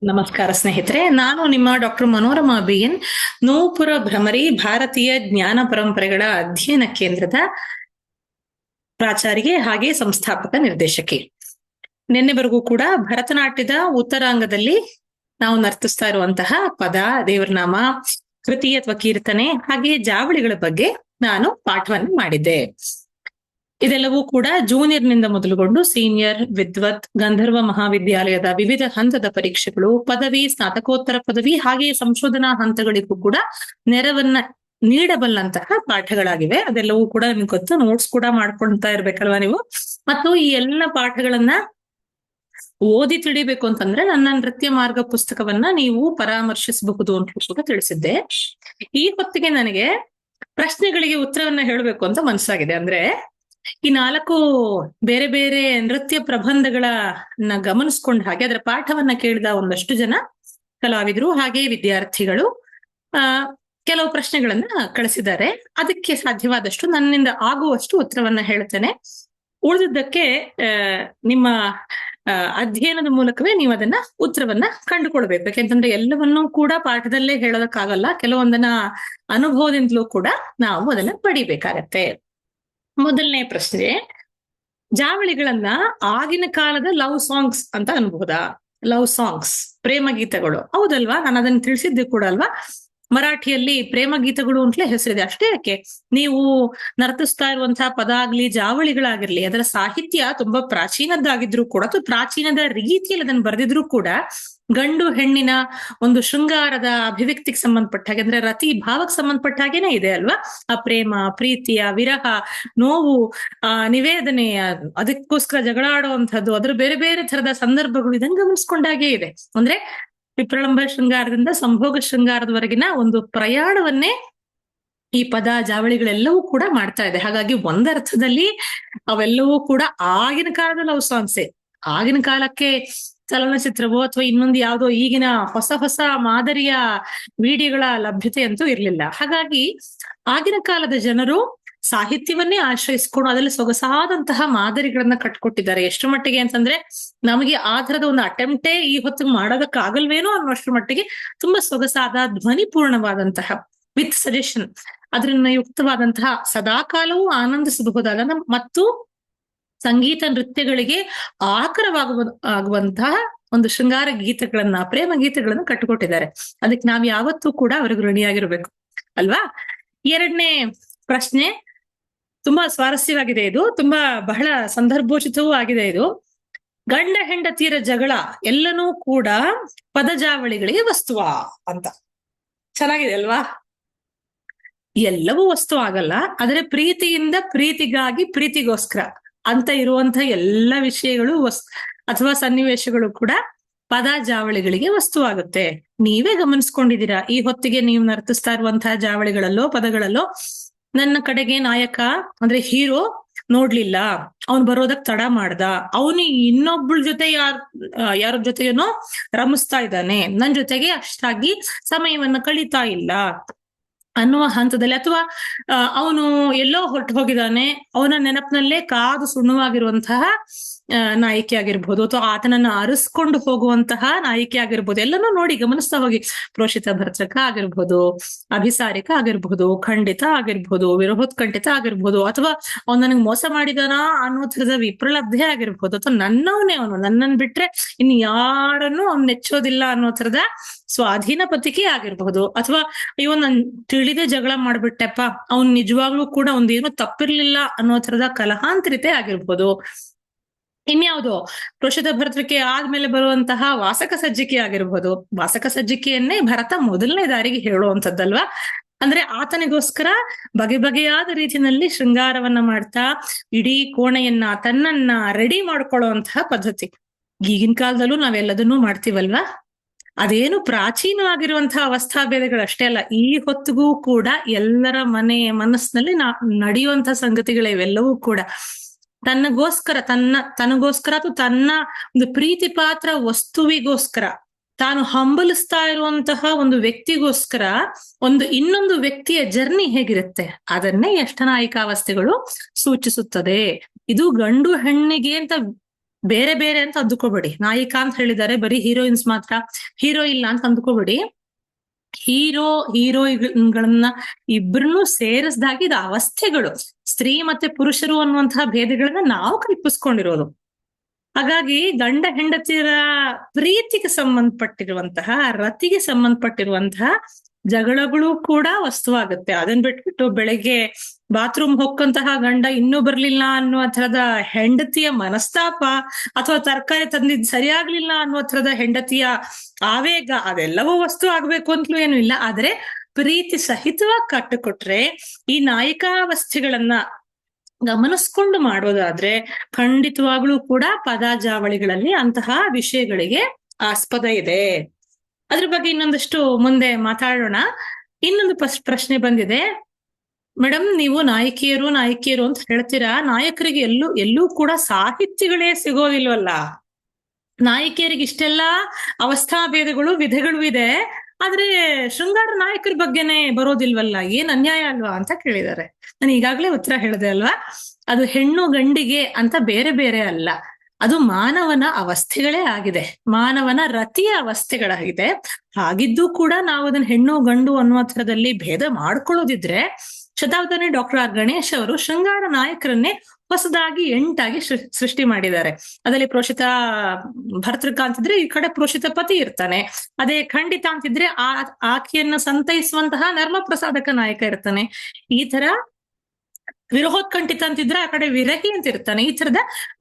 ನಮಸ್ಕಾರ ಸ್ನೇಹಿತರೆ, ನಾನು ನಿಮ್ಮ ಡಾಕ್ಟರ್ ಮನೋರಮಾ ಬಿಎನ್, ನೂಪುರ ಭ್ರಮರಿ ಭಾರತೀಯ ಜ್ಞಾನ ಪರಂಪರೆಗಳ ಅಧ್ಯಯನ ಕೇಂದ್ರದ ಪ್ರಾಚಾರ್ಯೆ ಹಾಗೆ ಸಂಸ್ಥಾಪಕ ನಿರ್ದೇಶಕಿ. ನಿನ್ನೆವರೆಗೂ ಕೂಡ ಭರತನಾಟ್ಯದ ಉತ್ತರಾಂಗದಲ್ಲಿ ನಾವು ನರ್ತಿಸ್ತಾ ಇರುವಂತಹ ಪದ, ದೇವರನಾಮ, ಕೃತಿ ಅಥವಾ ಕೀರ್ತನೆ ಹಾಗೆ ಜಾವಳಿಗಳ ಬಗ್ಗೆ ನಾನು ಪಾಠವನ್ನು ಮಾಡಿದ್ದೆ. ಇದೆಲ್ಲವೂ ಕೂಡ ಜೂನಿಯರ್ನಿಂದ ಮೊದಲುಗೊಂಡು ಸೀನಿಯರ್, ವಿದ್ವತ್, ಗಂಧರ್ವ ಮಹಾವಿದ್ಯಾಲಯದ ವಿವಿಧ ಹಂತದ ಪರೀಕ್ಷೆಗಳು, ಪದವಿ, ಸ್ನಾತಕೋತ್ತರ ಪದವಿ ಹಾಗೆಯೇ ಸಂಶೋಧನಾ ಹಂತಗಳಿಗೂ ಕೂಡ ನೆರವನ್ನ ನೀಡಬಲ್ಲಂತಹ ಪಾಠಗಳಾಗಿವೆ. ಅದೆಲ್ಲವೂ ಕೂಡ ನಿಮ್ಗೆ ಗೊತ್ತು, ನೋಟ್ಸ್ ಕೂಡ ಮಾಡ್ಕೊಳ್ತಾ ಇರ್ಬೇಕಲ್ವಾ ನೀವು. ಮತ್ತು ಈ ಎಲ್ಲ ಪಾಠಗಳನ್ನ ಓದಿ ತಿಳಿಬೇಕು ಅಂತಂದ್ರೆ ನನ್ನ ನೃತ್ಯ ಮಾರ್ಗ ಪುಸ್ತಕವನ್ನ ನೀವು ಪರಾಮರ್ಶಿಸಬಹುದು ಅಂತ ಕೂಡ ತಿಳಿಸಿದ್ದೆ. ಈ ಹೊತ್ತಿಗೆ ನನಗೆ ಪ್ರಶ್ನೆಗಳಿಗೆ ಉತ್ತರವನ್ನ ಹೇಳಬೇಕು ಅಂತ ಮನಸ್ಸಾಗಿದೆ. ಅಂದ್ರೆ ಈ 4 ಬೇರೆ ಬೇರೆ ನೃತ್ಯ ಪ್ರಬಂಧಗಳನ್ನ ಗಮನಿಸ್ಕೊಂಡ ಹಾಗೆ ಅದರ ಪಾಠವನ್ನ ಕೇಳಿದ ಒಂದಷ್ಟು ಜನ ಕಲಾವಿದರು ಹಾಗೆ ವಿದ್ಯಾರ್ಥಿಗಳು ಕೆಲವು ಪ್ರಶ್ನೆಗಳನ್ನ ಕಳಿಸಿದ್ದಾರೆ. ಅದಕ್ಕೆ ಸಾಧ್ಯವಾದಷ್ಟು ನನ್ನಿಂದ ಆಗುವಷ್ಟು ಉತ್ತರವನ್ನ ಹೇಳ್ತೇನೆ. ಉಳಿದಿದ್ದಕ್ಕೆ ನಿಮ್ಮ ಅಧ್ಯಯನದ ಮೂಲಕವೇ ನೀವು ಅದನ್ನ ಉತ್ತರವನ್ನ ಕಂಡುಕೊಳ್ಬೇಕು. ಯಾಕೆಂತಂದ್ರೆ ಎಲ್ಲವನ್ನೂ ಕೂಡ ಪಾಠದಲ್ಲೇ ಹೇಳೋದಕ್ಕಾಗಲ್ಲ, ಕೆಲವೊಂದನ್ನ ಅನುಭವದಿಂದಲೂ ಕೂಡ ನಾವು ಅದನ್ನ ಪಡಿಬೇಕಾಗತ್ತೆ. ಮೊದಲನೇ ಪ್ರಶ್ನೆ, ಜಾವಳಿಗಳನ್ನ ಆಗಿನ ಕಾಲದ ಲವ್ ಸಾಂಗ್ಸ್ ಅಂತ ಅನ್ಬಹುದಾ? ಲವ್ ಸಾಂಗ್ಸ್, ಪ್ರೇಮ ಗೀತೆಗಳು, ಹೌದಲ್ವಾ? ನಾನು ಅದನ್ನ ತಿಳಿಸಿದ್ದೆ ಕೂಡ ಅಲ್ವಾ. ಮರಾಠಿಯಲ್ಲಿ ಪ್ರೇಮ ಗೀತೆಗಳು ಅಂತಲೇ ಹೆಸರಿದೆ. ಅಷ್ಟೇ ಯಾಕೆ, ನೀವು ನರ್ತಿಸ್ತಾ ಇರುವಂತಹ ಪದ ಆಗ್ಲಿ ಜಾವಳಿಗಳಾಗಿರ್ಲಿ ಅದರ ಸಾಹಿತ್ಯ ತುಂಬಾ ಪ್ರಾಚೀನದ್ದಾಗಿದ್ರು ಕೂಡ ಅಥವಾ ಪ್ರಾಚೀನದ ರೀತಿಯಲ್ಲಿ ಅದನ್ನು ಬರೆದಿದ್ರು ಕೂಡ ಗಂಡು ಹೆಣ್ಣಿನ ಒಂದು ಶೃಂಗಾರದ ಅಭಿವ್ಯಕ್ತಿಗೆ ಸಂಬಂಧಪಟ್ಟ ಹಾಗೆ, ಅಂದ್ರೆ ರತಿ ಭಾವಕ್ಕೆ ಸಂಬಂಧಪಟ್ಟ ಹಾಗೇನೆ ಇದೆ ಅಲ್ವಾ. ಆ ಪ್ರೇಮ, ಪ್ರೀತಿಯ, ವಿರಹ, ನೋವು, ನಿವೇದನೆ, ಅದಕ್ಕೋಸ್ಕರ ಜಗಳ ಆಡುವಂಥದ್ದು, ಅದ್ರ ಬೇರೆ ಬೇರೆ ತರದ ಸಂದರ್ಭಗಳು ಇದನ್ನು ಗಮನಿಸ್ಕೊಂಡಾಗೆ ಇದೆ. ಅಂದ್ರೆ ವಿಪ್ರಳಂಬ ಶೃಂಗಾರದಿಂದ ಸಂಭೋಗ ಶೃಂಗಾರದವರೆಗಿನ ಒಂದು ಪ್ರಯಾಣವನ್ನೇ ಈ ಪದ ಜಾವಳಿಗಳೆಲ್ಲವೂ ಕೂಡ ಮಾಡ್ತಾ ಇದೆ. ಹಾಗಾಗಿ ಒಂದರ್ಥದಲ್ಲಿ ಅವೆಲ್ಲವೂ ಕೂಡ ಆಗಿನ ಕಾಲದ ಲವ್ ಸಾಂಗ್ಸೇ. ಆಗಿನ ಕಾಲಕ್ಕೆ ಚಲನಚಿತ್ರವೋ ಅಥವಾ ಇನ್ನೊಂದು ಯಾವುದೋ ಈಗಿನ ಹೊಸ ಹೊಸ ಮಾದರಿಯ ವಿಡಿಯೋಗಳ ಲಭ್ಯತೆ ಅಂತೂ ಇರ್ಲಿಲ್ಲ. ಹಾಗಾಗಿ ಆಗಿನ ಕಾಲದ ಜನರು ಸಾಹಿತ್ಯವನ್ನೇ ಆಶ್ರಯಿಸ್ಕೊಂಡು ಅದರಲ್ಲಿ ಸೊಗಸಾದಂತಹ ಮಾದರಿಗಳನ್ನ ಕಟ್ಕೊಟ್ಟಿದ್ದಾರೆ. ಎಷ್ಟು ಮಟ್ಟಿಗೆ ಅಂತಂದ್ರೆ ನಮಗೆ ಆ ತರದ ಒಂದು ಅಟೆಂಪ್ಟೇ ಈ ಹೊತ್ತಿಗೆ ಮಾಡೋದಕ್ಕಾಗಲ್ವೇನೋ ಅನ್ನೋಷ್ಟ್ರ ಮಟ್ಟಿಗೆ ತುಂಬಾ ಸೊಗಸಾದ, ಧ್ವನಿಪೂರ್ಣವಾದಂತಹ, ವಿತ್ ಸಜೆಷನ್, ಅದನ್ನ ಯುಕ್ತವಾದಂತಹ, ಸದಾಕಾಲವೂ ಆನಂದಿಸಬಹುದಾದ ಮತ್ತು ಸಂಗೀತ ನೃತ್ಯಗಳಿಗೆ ಆಕರವಾಗುವಂತಹ ಒಂದು ಶೃಂಗಾರ ಗೀತೆಗಳನ್ನ, ಪ್ರೇಮ ಗೀತೆಗಳನ್ನ ಕಟ್ಟಿಕೊಟ್ಟಿದ್ದಾರೆ. ಅದಕ್ಕೆ ನಾವ್ ಯಾವತ್ತೂ ಕೂಡ ಅವ್ರಿಗೆ ಋಣಿಯಾಗಿರ್ಬೇಕು ಅಲ್ವಾ. ಎರಡನೇ ಪ್ರಶ್ನೆ ತುಂಬಾ ಸ್ವಾರಸ್ಯವಾಗಿದೆ. ಇದು ತುಂಬಾ ಬಹಳ ಸಂದರ್ಭೋಚಿತವೂ ಆಗಿದೆ. ಇದು ಗಂಡ ಹೆಂಡತಿಯರ ಜಗಳ ಎಲ್ಲನೂ ಕೂಡ ಪದಜಾವಳಿಗಳಿಗೆ ವಸ್ತುವಾ ಅಂತ. ಚೆನ್ನಾಗಿದೆ ಅಲ್ವಾ. ಎಲ್ಲವೂ ವಸ್ತು ಆಗಲ್ಲ, ಆದ್ರೆ ಪ್ರೀತಿಯಿಂದ ಪ್ರೀತಿಗಾಗಿ ಪ್ರೀತಿಗೋಸ್ಕರ ಅಂತ ಇರುವಂತಹ ಎಲ್ಲ ವಿಷಯಗಳು ಅಥವಾ ಸನ್ನಿವೇಶಗಳು ಕೂಡ ಪದ ಜಾವಳಿಗಳಿಗೆ ವಸ್ತುವಾಗುತ್ತೆ. ನೀವೇ ಗಮನಿಸ್ಕೊಂಡಿದ್ದೀರಾ, ಈ ಹೊತ್ತಿಗೆ ನೀವು ನರ್ತಿಸ್ತಾ ಇರುವಂತಹ ಜಾವಳಿಗಳಲ್ಲೋ ಪದಗಳಲ್ಲೋ ನನ್ನ ಕಡೆಗೆ ನಾಯಕ ಅಂದ್ರೆ ಹೀರೋ ನೋಡ್ಲಿಲ್ಲ, ಅವನು ಬರೋದಕ್ ತಡ ಮಾಡ್ದ, ಅವನು ಇನ್ನೊಬ್ಬಳ ಜೊತೆ ಯಾರ ಜೊತೆಗೇನೋ ರಮಿಸ್ತಾ ಇದ್ದಾನೆ, ನನ್ ಜೊತೆಗೆ ಅಷ್ಟಾಗಿ ಸಮಯವನ್ನ ಕಳೀತಾ ಇಲ್ಲ ಅನ್ನುವ ಹಂತದಲ್ಲಿ, ಅಥವಾ ಅವನು ಎಲ್ಲೋ ಹೊರಟು ಹೋಗಿದ್ದಾನೆ, ಅವನ ನೆನಪಿನಲ್ಲೇ ಕಾದು ಸುಣ್ಣವಾಗಿರುವಂತಹ ನಾಯಕಿ ಆಗಿರ್ಬೋದು, ಅಥವಾ ಆತನನ್ನ ಅರಸ್ಕೊಂಡು ಹೋಗುವಂತಹ ನಾಯಕಿ ಆಗಿರ್ಬೋದು. ಎಲ್ಲನೂ ನೋಡಿ ಗಮನಿಸ್ತಾ ಹೋಗಿ. ಪ್ರೋಷಿತ ಭರ್ಚಕ ಆಗಿರ್ಬೋದು, ಅಭಿಸಾರಿಕ ಆಗಿರ್ಬಹುದು, ಖಂಡಿತ ಆಗಿರ್ಬೋದು, ವಿರೋಧೋತ್ಕಂಠಿತ ಆಗಿರ್ಬೋದು, ಅಥವಾ ಅವ್ನು ನನಗೆ ಮೋಸ ಮಾಡಿದಾನ ಅನ್ನೋ ಥರದ ವಿಪ್ರಲಬ್ಧೆ ಆಗಿರ್ಬೋದು, ಅಥವಾ ನನ್ನವನೇ, ಅವನು ನನ್ನನ್ ಬಿಟ್ರೆ ಇನ್ನು ಯಾರನ್ನು ಅವ್ನು ನೆಚ್ಚೋದಿಲ್ಲ ಅನ್ನೋ ಥರದ ಸ್ವಾಧೀನ ಪತಿಕೆ ಆಗಿರ್ಬಹುದು, ಅಥವಾ ಅಯ್ಯೋ ನನ್ ತಿಳಿದೇ ಜಗಳ ಮಾಡ್ಬಿಟ್ಟೆಪ್ಪ, ಅವ್ನ್ ನಿಜವಾಗ್ಲೂ ಕೂಡ ಒಂದೇನು ತಪ್ಪಿರ್ಲಿಲ್ಲ ಅನ್ನೋ ಥರದ ಕಲಹಾಂತರಿತೆ ಆಗಿರ್ಬೋದು. ಇನ್ಯಾವುದೋ ಪ್ರೋಷಿತ ಭರ್ತೃಕೆ ಆದ್ಮೇಲೆ ಬರುವಂತಹ ವಾಸಕ ಸಜ್ಜಿಕೆ ಆಗಿರ್ಬೋದು. ವಾಸಕ ಸಜ್ಜಿಕೆಯನ್ನೇ ಭರತ ಮೊದಲನೇ ದಾರಿಗೆ ಹೇಳುವಂಥದ್ದಲ್ವಾ. ಅಂದ್ರೆ ಆತನಿಗೋಸ್ಕರ ಬಗೆ ಬಗೆಯಾದ ರೀತಿಯಲ್ಲಿ ಶೃಂಗಾರವನ್ನ ಮಾಡ್ತಾ ಇಡೀ ಕೋಣೆಯನ್ನ, ತನ್ನನ್ನ ರೆಡಿ ಮಾಡ್ಕೊಳ್ಳುವಂತಹ ಪದ್ಧತಿ. ಈಗಿನ ಕಾಲದಲ್ಲೂ ನಾವೆಲ್ಲದನ್ನೂ ಮಾಡ್ತೀವಲ್ವಾ. ಅದೇನು ಪ್ರಾಚೀನವಾಗಿರುವಂತಹ ಅವಸ್ಥಾಭೇದಗಳಷ್ಟೇ ಅಲ್ಲ, ಈ ಹೊತ್ತಿಗೂ ಕೂಡ ಎಲ್ಲರ ಮನಸ್ಸಿನಲ್ಲಿ ನಡೆಯುವಂತಹ ಸಂಗತಿಗಳು ಇವೆಲ್ಲವೂ ಕೂಡ. ತನಗೋಸ್ಕರ ಅಥವಾ ತನ್ನ ಒಂದು ಪ್ರೀತಿ ಪಾತ್ರ ವಸ್ತುವಿಗೋಸ್ಕರ, ತಾನು ಹಂಬಲಿಸ್ತಾ ಇರುವಂತಹ ಒಂದು ವ್ಯಕ್ತಿಗೋಸ್ಕರ ಇನ್ನೊಂದು ವ್ಯಕ್ತಿಯ ಜರ್ನಿ ಹೇಗಿರುತ್ತೆ ಅದನ್ನೇ ಯಷ್ಟನಾಯಿಕಾವಸ್ಥೆಗಳು ಸೂಚಿಸುತ್ತದೆ. ಇದು ಗಂಡು ಹೆಣ್ಣಿಗೆ ಅಂತ ಬೇರೆ ಬೇರೆ ಅಂತ ಅಂದುಕೋಬೇಡಿ. ನಾಯಿಕಾ ಅಂತ ಹೇಳಿದ್ದಾರೆ, ಬರೀ ಹೀರೋಯಿನ್ಸ್ ಮಾತ್ರ, ಹೀರೋ ಇಲ್ಲ ಅಂತ ಅಂದ್ಕೋಬೇಡಿ. ಹೀರೋಯಿನ್ಗಳನ್ನ ಇಬ್ರನ್ನೂ ಸೇರಿಸ್ದಾಗ ಇದು ಅವಸ್ಥೆಗಳು. ಸ್ತ್ರೀ ಮತ್ತೆ ಪುರುಷರು ಅನ್ನುವಂತಹ ಭೇದಗಳನ್ನ ನಾವು ಕಲ್ಪಿಸ್ಕೊಂಡಿರೋದು. ಹಾಗಾಗಿ ಗಂಡ ಹೆಂಡತಿಯರ ಪ್ರೀತಿಗೆ ಸಂಬಂಧಪಟ್ಟಿರುವಂತಹ, ರತಿಗೆ ಸಂಬಂಧಪಟ್ಟಿರುವಂತಹ ಜಗಳಗಳು ಕೂಡ ವಸ್ತುವಾಗುತ್ತೆ. ಅದನ್ನ ಬಿಟ್ಬಿಟ್ಟು ಬೆಳಗ್ಗೆ ಬಾತ್ರೂಮ್ ಹೊಕ್ಕಂತಹ ಗಂಡ ಇನ್ನೂ ಬರ್ಲಿಲ್ಲ ಅನ್ನುವ ತರದ ಹೆಂಡತಿಯ ಮನಸ್ತಾಪ, ಅಥವಾ ತರಕಾರಿ ತಂದಿದ್ ಸರಿಯಾಗ್ಲಿಲ್ಲ ಅನ್ನುವ ತರದ ಹೆಂಡತಿಯ ಆವೇಗ, ಅದೆಲ್ಲವೂ ವಸ್ತು ಆಗ್ಬೇಕು ಅಂತಲೂ ಏನು ಇಲ್ಲ. ಆದ್ರೆ ಪ್ರೀತಿ ಸಹಿತವಾಗಿ ಕಟ್ಟಿಕೊಟ್ರೆ ಈ ನಾಯಿಕಾವಸ್ಥೆಗಳನ್ನ ಗಮನಿಸ್ಕೊಂಡು ಮಾಡೋದಾದ್ರೆ ಖಂಡಿತವಾಗ್ಲೂ ಕೂಡ ಪದಾಜಾವಳಿಗಳಲ್ಲಿ ಅಂತಹ ವಿಷಯಗಳಿಗೆ ಆಸ್ಪದ ಇದೆ. ಅದ್ರ ಬಗ್ಗೆ ಇನ್ನೊಂದಷ್ಟು ಮುಂದೆ ಮಾತಾಡೋಣ. ಇನ್ನೊಂದು ಪ್ರಶ್ನೆ ಬಂದಿದೆ, ಮೇಡಮ್ ನೀವು ನಾಯಕಿಯರು ಅಂತ ಹೇಳ್ತೀರಾ, ನಾಯಕರಿಗೆ ಎಲ್ಲೂ ಕೂಡ ಸಾಹಿತ್ಯಗಳೇ ಸಿಗೋದಿಲ್ವಲ್ಲ, ನಾಯಕಿಯರಿಗೆ ಇಷ್ಟೆಲ್ಲಾ ಅವಸ್ಥಾ ಭೇದಗಳು ವಿಧಗಳು ಇದೆ, ಆದ್ರೆ ಶೃಂಗಾರ ನಾಯಕರ ಬಗ್ಗೆನೆ ಬರೋದಿಲ್ವಲ್ಲ, ಏನ್ ಅನ್ಯಾಯ ಅಲ್ವಾ ಅಂತ ಕೇಳಿದ್ದಾರೆ. ನಾನು ಈಗಾಗ್ಲೇ ಉತ್ತರ ಹೇಳಿದೆ ಅಲ್ವಾ, ಅದು ಹೆಣ್ಣು ಗಂಡಿಗೆ ಅಂತ ಬೇರೆ ಬೇರೆ ಅಲ್ಲ, ಅದು ಮಾನವನ ಅವಸ್ಥೆಗಳೇ ಆಗಿದೆ, ಮಾನವನ ರತಿಯ ಅವಸ್ಥೆಗಳಾಗಿದೆ. ಹಾಗಿದ್ದು ಕೂಡ ನಾವು ಅದನ್ನ ಹೆಣ್ಣು ಗಂಡು ಅನ್ನುವ ಥರದಲ್ಲಿ ಭೇದ ಮಾಡ್ಕೊಳ್ಳೋದಿದ್ರೆ, ಶತಾಬ್ದನೇ ಡಾಕ್ಟರ್ ಆರ್ ಗಣೇಶ್ ಅವರು ಶೃಂಗಾರ ನಾಯಕರನ್ನೇ ಹೊಸದಾಗಿ 8 ಸೃಷ್ಟಿ ಮಾಡಿದ್ದಾರೆ. ಅದರಲ್ಲಿ ಪ್ರೋಷಿತ ಭರ್ತೃಕ ಅಂತಿದ್ರೆ ಈ ಕಡೆ ಪ್ರೋಷಿತ ಪತಿ ಇರ್ತಾನೆ, ಅದೇ ಖಂಡಿತ ಅಂತಿದ್ರೆ ಆಕೆಯನ್ನ ಸಂತೈಸುವಂತಹ ನರ್ಮ ಪ್ರಸಾದಕ ನಾಯಕ ಇರ್ತಾನೆ, ಈ ತರ ವಿರಹೋತ್ಕಂಠಿತ ಅಂತಿದ್ರೆ ಆ ಕಡೆ ವಿರಹಿ ಅಂತ ಇರ್ತಾನೆ. ಈ ತರದ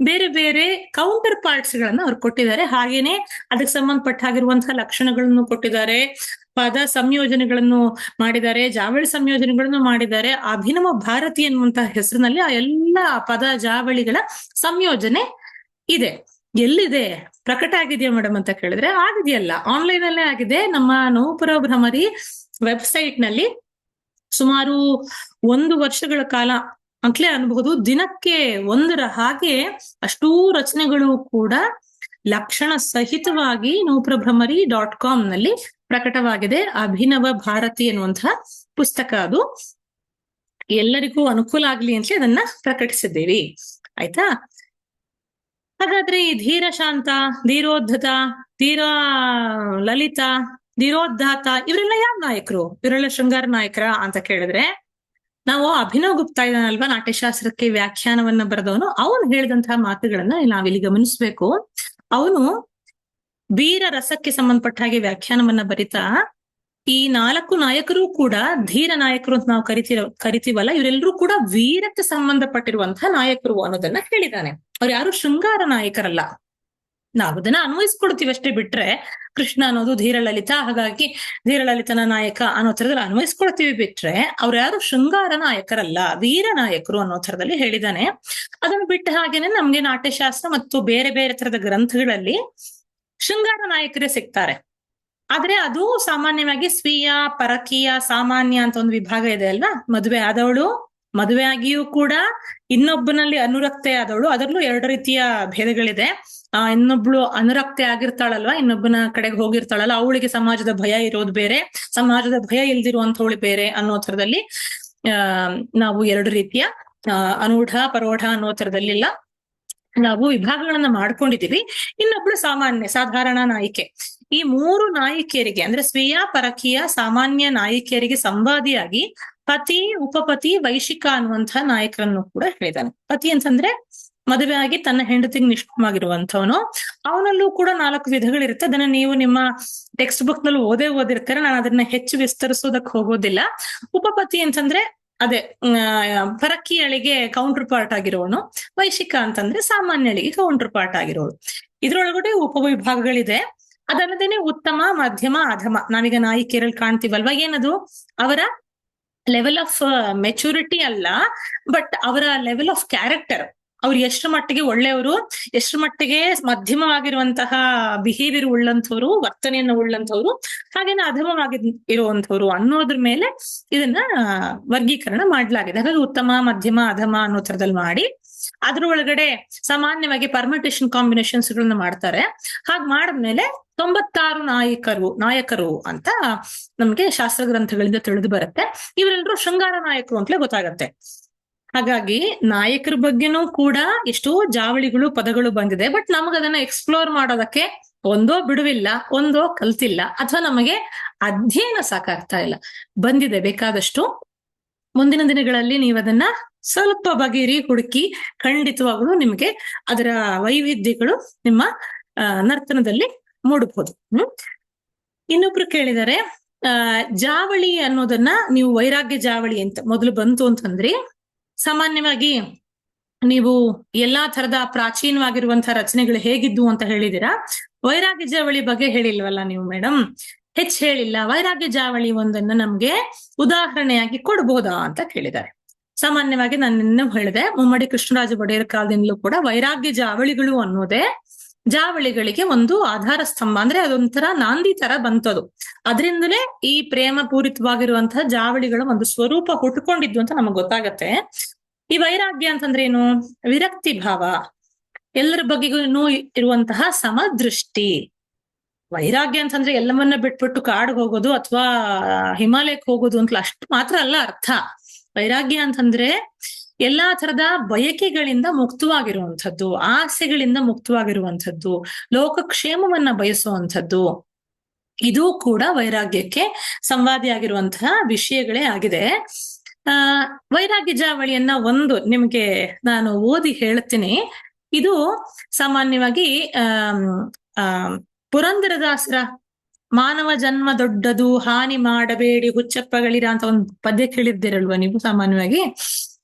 ಬೇರೆ ಬೇರೆ ಕೌಂಟರ್ ಪಾರ್ಟ್ಸ್ ಗಳನ್ನ ಅವ್ರು ಕೊಟ್ಟಿದ್ದಾರೆ. ಹಾಗೇನೆ ಅದಕ್ಕೆ ಸಂಬಂಧಪಟ್ಟ ಹಾಗಿರುವಂತಹ ಲಕ್ಷಣಗಳನ್ನು ಕೊಟ್ಟಿದ್ದಾರೆ, ಪದ ಸಂಯೋಜನೆಗಳನ್ನು ಮಾಡಿದ್ದಾರೆ, ಜಾವಳಿ ಸಂಯೋಜನೆಗಳನ್ನು ಮಾಡಿದ್ದಾರೆ. ಅಭಿನವ ಭಾರತಿ ಅನ್ನುವಂತಹ ಹೆಸರಿನಲ್ಲಿ ಆ ಎಲ್ಲ ಪದ ಜಾವಳಿಗಳ ಸಂಯೋಜನೆ ಇದೆ. ಎಲ್ಲಿದೆ, ಪ್ರಕಟ ಆಗಿದೆಯಾ ಮೇಡಮ್ ಅಂತ ಕೇಳಿದ್ರೆ ಆಗಿದೆಯಲ್ಲ, ಆನ್ಲೈನ್ ಅಲ್ಲೇ ಆಗಿದೆ. ನಮ್ಮ ನವಪುರ ಭ್ರಮರಿ ವೆಬ್ಸೈಟ್ ನಲ್ಲಿ ಸುಮಾರು 1 ವರ್ಷಗಳ ಕಾಲ ಅಂತಲೇ ಅನ್ಬಹುದು, ದಿನಕ್ಕೆ 1 ಹಾಗೆ ಅಷ್ಟೂ ರಚನೆಗಳು ಕೂಡ ಲಕ್ಷಣ ಸಹಿತವಾಗಿ ನವಪ್ರಭ್ರಮರಿ.com ನಲ್ಲಿ ಪ್ರಕಟವಾಗಿದೆ. ಅಭಿನವ ಭಾರತಿ ಅನ್ನುವಂತಹ ಪುಸ್ತಕ, ಅದು ಎಲ್ಲರಿಗೂ ಅನುಕೂಲ ಆಗ್ಲಿ ಅಂತ ಅದನ್ನ ಪ್ರಕಟಿಸಿದ್ದೀವಿ. ಆಯ್ತಾ? ಹಾಗಾದ್ರೆ ಈ ಧೀರ ಶಾಂತ, ಧೀರೋದ್ಧತ, ಧೀರ ಲಲಿತ, ಧೀರೋದ್ಧಾತ ಇವರೆಲ್ಲ ಯಾವ ನಾಯಕರು? ಇವರೆಲ್ಲ ಶೃಂಗಾರ ನಾಯಕರ ಅಂತ ಕೇಳಿದ್ರೆ, ನಾವು ಅಭಿನವ್ ಗುಪ್ತಾ ಇದ್ದಾನಲ್ವಾ, ನಾಟ್ಯಶಾಸ್ತ್ರಕ್ಕೆ ವ್ಯಾಖ್ಯಾನವನ್ನ ಬರೆದವನು, ಅವನು ಹೇಳಿದಂತಹ ಮಾತುಗಳನ್ನ ನಾವಿಲ್ಲಿ ಗಮನಿಸ್ಬೇಕು. ಅವನು ವೀರ ರಸಕ್ಕೆ ಸಂಬಂಧಪಟ್ಟ ಹಾಗೆ ವ್ಯಾಖ್ಯಾನವನ್ನ ಬರಿತಾ, ಈ 4 ನಾಯಕರು ಕೂಡ ಧೀರ ನಾಯಕರು ಅಂತ ನಾವು ಕರಿತೀವಲ್ಲ, ಇವರೆಲ್ಲರೂ ಕೂಡ ವೀರಕ್ಕೆ ಸಂಬಂಧಪಟ್ಟಿರುವಂತಹ ನಾಯಕರು ಅನ್ನೋದನ್ನ ಹೇಳಿದ್ದಾನೆ. ಅವ್ರು ಯಾರು ಶೃಂಗಾರ ನಾಯಕರಲ್ಲ. ನಾವು ಅದನ್ನ ಅನ್ವಯಿಸ್ಕೊಡ್ತೀವಿ ಅಷ್ಟೇ ಬಿಟ್ರೆ, ಕೃಷ್ಣ ಅನ್ನೋದು ಧೀರ ಲಲಿತ, ಹಾಗಾಗಿ ಧೀರ ಲಲಿತನ ನಾಯಕ ಅನ್ನೋ ಥರದಲ್ಲಿ ಅನ್ವಯಿಸ್ಕೊಡ್ತೀವಿ ಬಿಟ್ರೆ, ಅವ್ರು ಯಾರು ಶೃಂಗಾರ ನಾಯಕರಲ್ಲ, ವೀರ ನಾಯಕರು ಅನ್ನೋ ಥರದಲ್ಲಿ ಹೇಳಿದಾನೆ. ಅದನ್ನು ಬಿಟ್ಟ ಹಾಗೇನೆ ನಮ್ಗೆ ನಾಟ್ಯಶಾಸ್ತ್ರ ಮತ್ತು ಬೇರೆ ಬೇರೆ ತರದ ಗ್ರಂಥಗಳಲ್ಲಿ ಶೃಂಗಾರ ನಾಯಕರೇ ಸಿಗ್ತಾರೆ. ಆದ್ರೆ ಅದು ಸಾಮಾನ್ಯವಾಗಿ ಸ್ವೀಯ, ಪರಕೀಯ, ಸಾಮಾನ್ಯ ಅಂತ ಒಂದು ವಿಭಾಗ ಇದೆ ಅಲ್ವಾ. ಮದುವೆ ಆದವಳು, ಮದುವೆ ಆಗಿಯೂ ಕೂಡ ಇನ್ನೊಬ್ಬನಲ್ಲಿ ಅನುರಕ್ತೆ ಆದವಳು, ಅದರಲ್ಲೂ 2 ರೀತಿಯ ಭೇದಗಳಿದೆ. ಇನ್ನೊಬ್ಳು ಅನುರಕ್ತೆ ಆಗಿರ್ತಾಳಲ್ವಾ, ಇನ್ನೊಬ್ಬನ ಕಡೆಗೆ ಹೋಗಿರ್ತಾಳಲ್ಲ, ಅವಳಿಗೆ ಸಮಾಜದ ಭಯ ಇರೋದು ಬೇರೆ, ಸಮಾಜದ ಭಯ ಇಲ್ದಿರುವಂತವಳು ಬೇರೆ ಅನ್ನೋ ಥರದಲ್ಲಿ ನಾವು 2 ರೀತಿಯ ಅನೂಢ, ಪರೋಢ ಅನ್ನೋ ಥರದಲ್ಲಿಲ್ಲ ನಾವು ವಿಭಾಗಗಳನ್ನ ಮಾಡ್ಕೊಂಡಿದೀವಿ. ಇನ್ನೊಬ್ಳು ಸಾಮಾನ್ಯ, ಸಾಧಾರಣ ನಾಯಿಕೆ. ಈ 3 ನಾಯಿಕೆಯರಿಗೆ ಅಂದ್ರೆ ಸ್ವೀಯ, ಪರಕೀಯ, ಸಾಮಾನ್ಯ ನಾಯಿಕೆಯರಿಗೆ ಸಂವಾದಿಯಾಗಿ ಪತಿ, ಉಪಪತಿ, ವೈಶಿಕ ಅನ್ನುವಂತಹ ನಾಯಕರನ್ನು ಕೂಡ ಹೇಳಿದಾನೆ. ಪತಿ ಅಂತಂದ್ರೆ ಮದುವೆ ಆಗಿ ತನ್ನ ಹೆಂಡತಿಗೆ ನಿಷ್ಠವಾಗಿರುವಂತವನು. ಅವನಲ್ಲೂ ಕೂಡ 4 ವಿಧಗಳಿರುತ್ತೆ. ಅದನ್ನ ನೀವು ನಿಮ್ಮ ಟೆಕ್ಸ್ಟ್ ಬುಕ್ ನಲ್ಲಿ ಓದಿರ್ತಾರೆ, ನಾನು ಅದನ್ನ ಹೆಚ್ಚು ವಿಸ್ತರಿಸೋದಕ್ಕೆ ಹೋಗೋದಿಲ್ಲ. ಉಪಪತಿ ಅಂತಂದ್ರೆ ಅದೇ ಪರಕೀಯಳಿಗೆ ಕೌಂಟರ್ ಪಾರ್ಟ್ ಆಗಿರೋನು. ವೈಶಿಕ ಅಂತಂದ್ರೆ ಸಾಮಾನ್ಯಳಿಗೆ ಕೌಂಟರ್ ಪಾರ್ಟ್ ಆಗಿರೋಳು. ಇದ್ರೊಳಗಡೆ ಉಪವಿಭಾಗಗಳಿದೆ. ಅದಲ್ಲದೇನೆ ಉತ್ತಮ, ಮಧ್ಯಮ, ಅಧಮ. ನಾವೀಗ ನಾಯಿಕೆರಲ್ಲಿ ಕಾಣ್ತೀವಲ್ವಾ, ಏನದು ಅವರ ಲೆವೆಲ್ ಆಫ್ ಮೆಚುರಿಟಿ ಅಲ್ಲ, ಬಟ್ ಅವರ ಲೆವೆಲ್ ಆಫ್ ಕ್ಯಾರೆಕ್ಟರ್. ಅವ್ರು ಎಷ್ಟು ಮಟ್ಟಿಗೆ ಒಳ್ಳೆಯವರು, ಎಷ್ಟು ಮಟ್ಟಿಗೆ ಮಧ್ಯಮವಾಗಿರುವಂತಹ ಬಿಹೇವಿಯರ್ ಉಳ್ಳಂಥವ್ರು, ವರ್ತನೆಯನ್ನು ಉಳ್ಳಂಥವ್ರು, ಹಾಗೇನೆ ಅಧಮವಾಗಿ ಇರುವಂಥವ್ರು ಅನ್ನೋದ್ರ ಮೇಲೆ ಇದನ್ನ ವರ್ಗೀಕರಣ ಮಾಡ್ಲಾಗಿದೆ. ಹಾಗಾಗಿ ಉತ್ತಮ, ಮಧ್ಯಮ, ಅಧಮ ಅನ್ನೋ ಥರದಲ್ಲಿ ಮಾಡಿ ಅದ್ರ ಒಳಗಡೆ ಸಾಮಾನ್ಯವಾಗಿ ಪರ್ಮಿಟೇಷನ್ ಕಾಂಬಿನೇಷನ್ಸ್ ಗಳನ್ನ ಮಾಡ್ತಾರೆ. ಹಾಗೆ ಮಾಡಿದ್ಮೇಲೆ 96 ನಾಯಕರು ಅಂತ ನಮ್ಗೆ ಶಾಸ್ತ್ರ ಗ್ರಂಥಗಳಿಂದ ತಿಳಿದು ಬರುತ್ತೆ. ಇವರೆಲ್ಲರೂ ಶೃಂಗಾರ ನಾಯಕರು ಅಂತಲೇ ಗೊತ್ತಾಗತ್ತೆ. ಹಾಗಾಗಿ ನಾಯಕರ ಬಗ್ಗೆನೂ ಕೂಡ ಎಷ್ಟೋ ಜಾವಳಿಗಳು ಪದಗಳು ಬಂದಿದೆ. ಬಟ್ ನಮಗದನ್ನ ಎಕ್ಸ್ಪ್ಲೋರ್ ಮಾಡೋದಕ್ಕೆ ಒಂದೋ ಬಿಡುವಿಲ್ಲ, ಒಂದೋ ಕಲ್ತಿಲ್ಲ, ಅಥವಾ ನಮಗೆ ಅಧ್ಯಯನ ಸಾಕಾಗ್ತಾ ಇಲ್ಲ. ಬಂದಿದೆ ಬೇಕಾದಷ್ಟು. ಮುಂದಿನ ದಿನಗಳಲ್ಲಿ ನೀವು ಅದನ್ನ ಸ್ವಲ್ಪ ಬಗೆರಿ ಹುಡುಕಿ ಖಂಡಿತವಾಗ್ಲೂ ನಿಮಗೆ ಅದರ ವೈವಿಧ್ಯಗಳು ನಿಮ್ಮ ನರ್ತನದಲ್ಲಿ ಮೂಡಬಹುದು. ಇನ್ನೊಬ್ರು ಕೇಳಿದರೆ ಜಾವಳಿ ಅನ್ನೋದನ್ನ ನೀವು ವೈರಾಗ್ಯ ಜಾವಳಿ ಅಂತ ಮೊದಲು ಬಂತು ಅಂತಂದ್ರಿ. ಸಾಮಾನ್ಯವಾಗಿ ನೀವು ಎಲ್ಲಾ ತರದ ಪ್ರಾಚೀನವಾಗಿರುವಂತಹ ರಚನೆಗಳು ಹೇಗಿದ್ವು ಅಂತ ಹೇಳಿದಿರಾ, ವೈರಾಗ್ಯ ಜಾವಳಿ ಬಗ್ಗೆ ಹೇಳಿಲ್ವಲ್ಲ ನೀವು ಮೇಡಮ್, ಹೆಚ್ಚು ಹೇಳಿಲ್ಲ. ವೈರಾಗ್ಯ ಜಾವಳಿ ಒಂದನ್ನ ನಮ್ಗೆ ಉದಾಹರಣೆಯಾಗಿ ಕೊಡ್ಬೋದಾ ಅಂತ ಕೇಳಿದ್ದಾರೆ. ಸಾಮಾನ್ಯವಾಗಿ ನಾನು ಇನ್ನೂ ಹೇಳಿದೆ, ಮುಮ್ಮಡಿ ಕೃಷ್ಣರಾಜ ಒಡೆಯರ್ ಕಾಲದಿಂದಲೂ ಕೂಡ ವೈರಾಗ್ಯ ಜಾವಳಿಗಳು ಅನ್ನೋದೇ ಜಾವಳಿಗಳಿಗೆ ಒಂದು ಆಧಾರ ಸ್ತಂಭ, ಅಂದ್ರೆ ಅದೊಂಥರ ನಾಂದಿ ತರ ಬಂತದು. ಅದರಿಂದಲೇ ಈ ಪ್ರೇಮ ಪೂರಿತವಾಗಿರುವಂತಹ ಜಾವಳಿಗಳ ಒಂದು ಸ್ವರೂಪ ಹುಟ್ಟುಕೊಂಡಿದ್ದು ಅಂತ ನಮಗ್ ಗೊತ್ತಾಗತ್ತೆ. ಈ ವೈರಾಗ್ಯ ಅಂತಂದ್ರೆ ಏನು? ವಿರಕ್ತಿ ಭಾವ, ಎಲ್ಲರ ಬಗೆಗೂ ಇರುವಂತಹ ಸಮದೃಷ್ಟಿ. ವೈರಾಗ್ಯ ಅಂತಂದ್ರೆ ಎಲ್ಲವನ್ನ ಬಿಟ್ಬಿಟ್ಟು ಕಾಡಿಗೆ ಹೋಗೋದು ಅಥವಾ ಹಿಮಾಲಯಕ್ಕೆ ಹೋಗೋದು ಅಂತ ಅಷ್ಟು ಮಾತ್ರ ಅಲ್ಲ ಅರ್ಥ. ವೈರಾಗ್ಯ ಅಂತಂದ್ರೆ ಎಲ್ಲಾ ತರದ ಬಯಕೆಗಳಿಂದ ಮುಕ್ತವಾಗಿರುವಂಥದ್ದು, ಆಸೆಗಳಿಂದ ಮುಕ್ತವಾಗಿರುವಂಥದ್ದು, ಲೋಕಕ್ಷೇಮವನ್ನ ಬಯಸುವಂಥದ್ದು. ಇದು ಕೂಡ ವೈರಾಗ್ಯಕ್ಕೆ ಸಂವಾದಿಯಾಗಿರುವಂತಹ ವಿಷಯಗಳೇ ಆಗಿದೆ. ವೈರಾಗ್ಯ ಜಾವಳಿಯನ್ನ ಒಂದು ನಿಮ್ಗೆ ನಾನು ಓದಿ ಹೇಳ್ತೀನಿ. ಇದು ಸಾಮಾನ್ಯವಾಗಿ ಪುರಂದರದಾಸರ ಮಾನವ ಜನ್ಮ ದೊಡ್ಡದು, ಹಾನಿ ಮಾಡಬೇಡಿ ಹುಚ್ಚಪ್ಪಗಳಿರ ಅಂತ ಒಂದು ಪದ್ಯ ಕೇಳಿದ್ದೀರಲ್ವ ನೀವು ಸಾಮಾನ್ಯವಾಗಿ.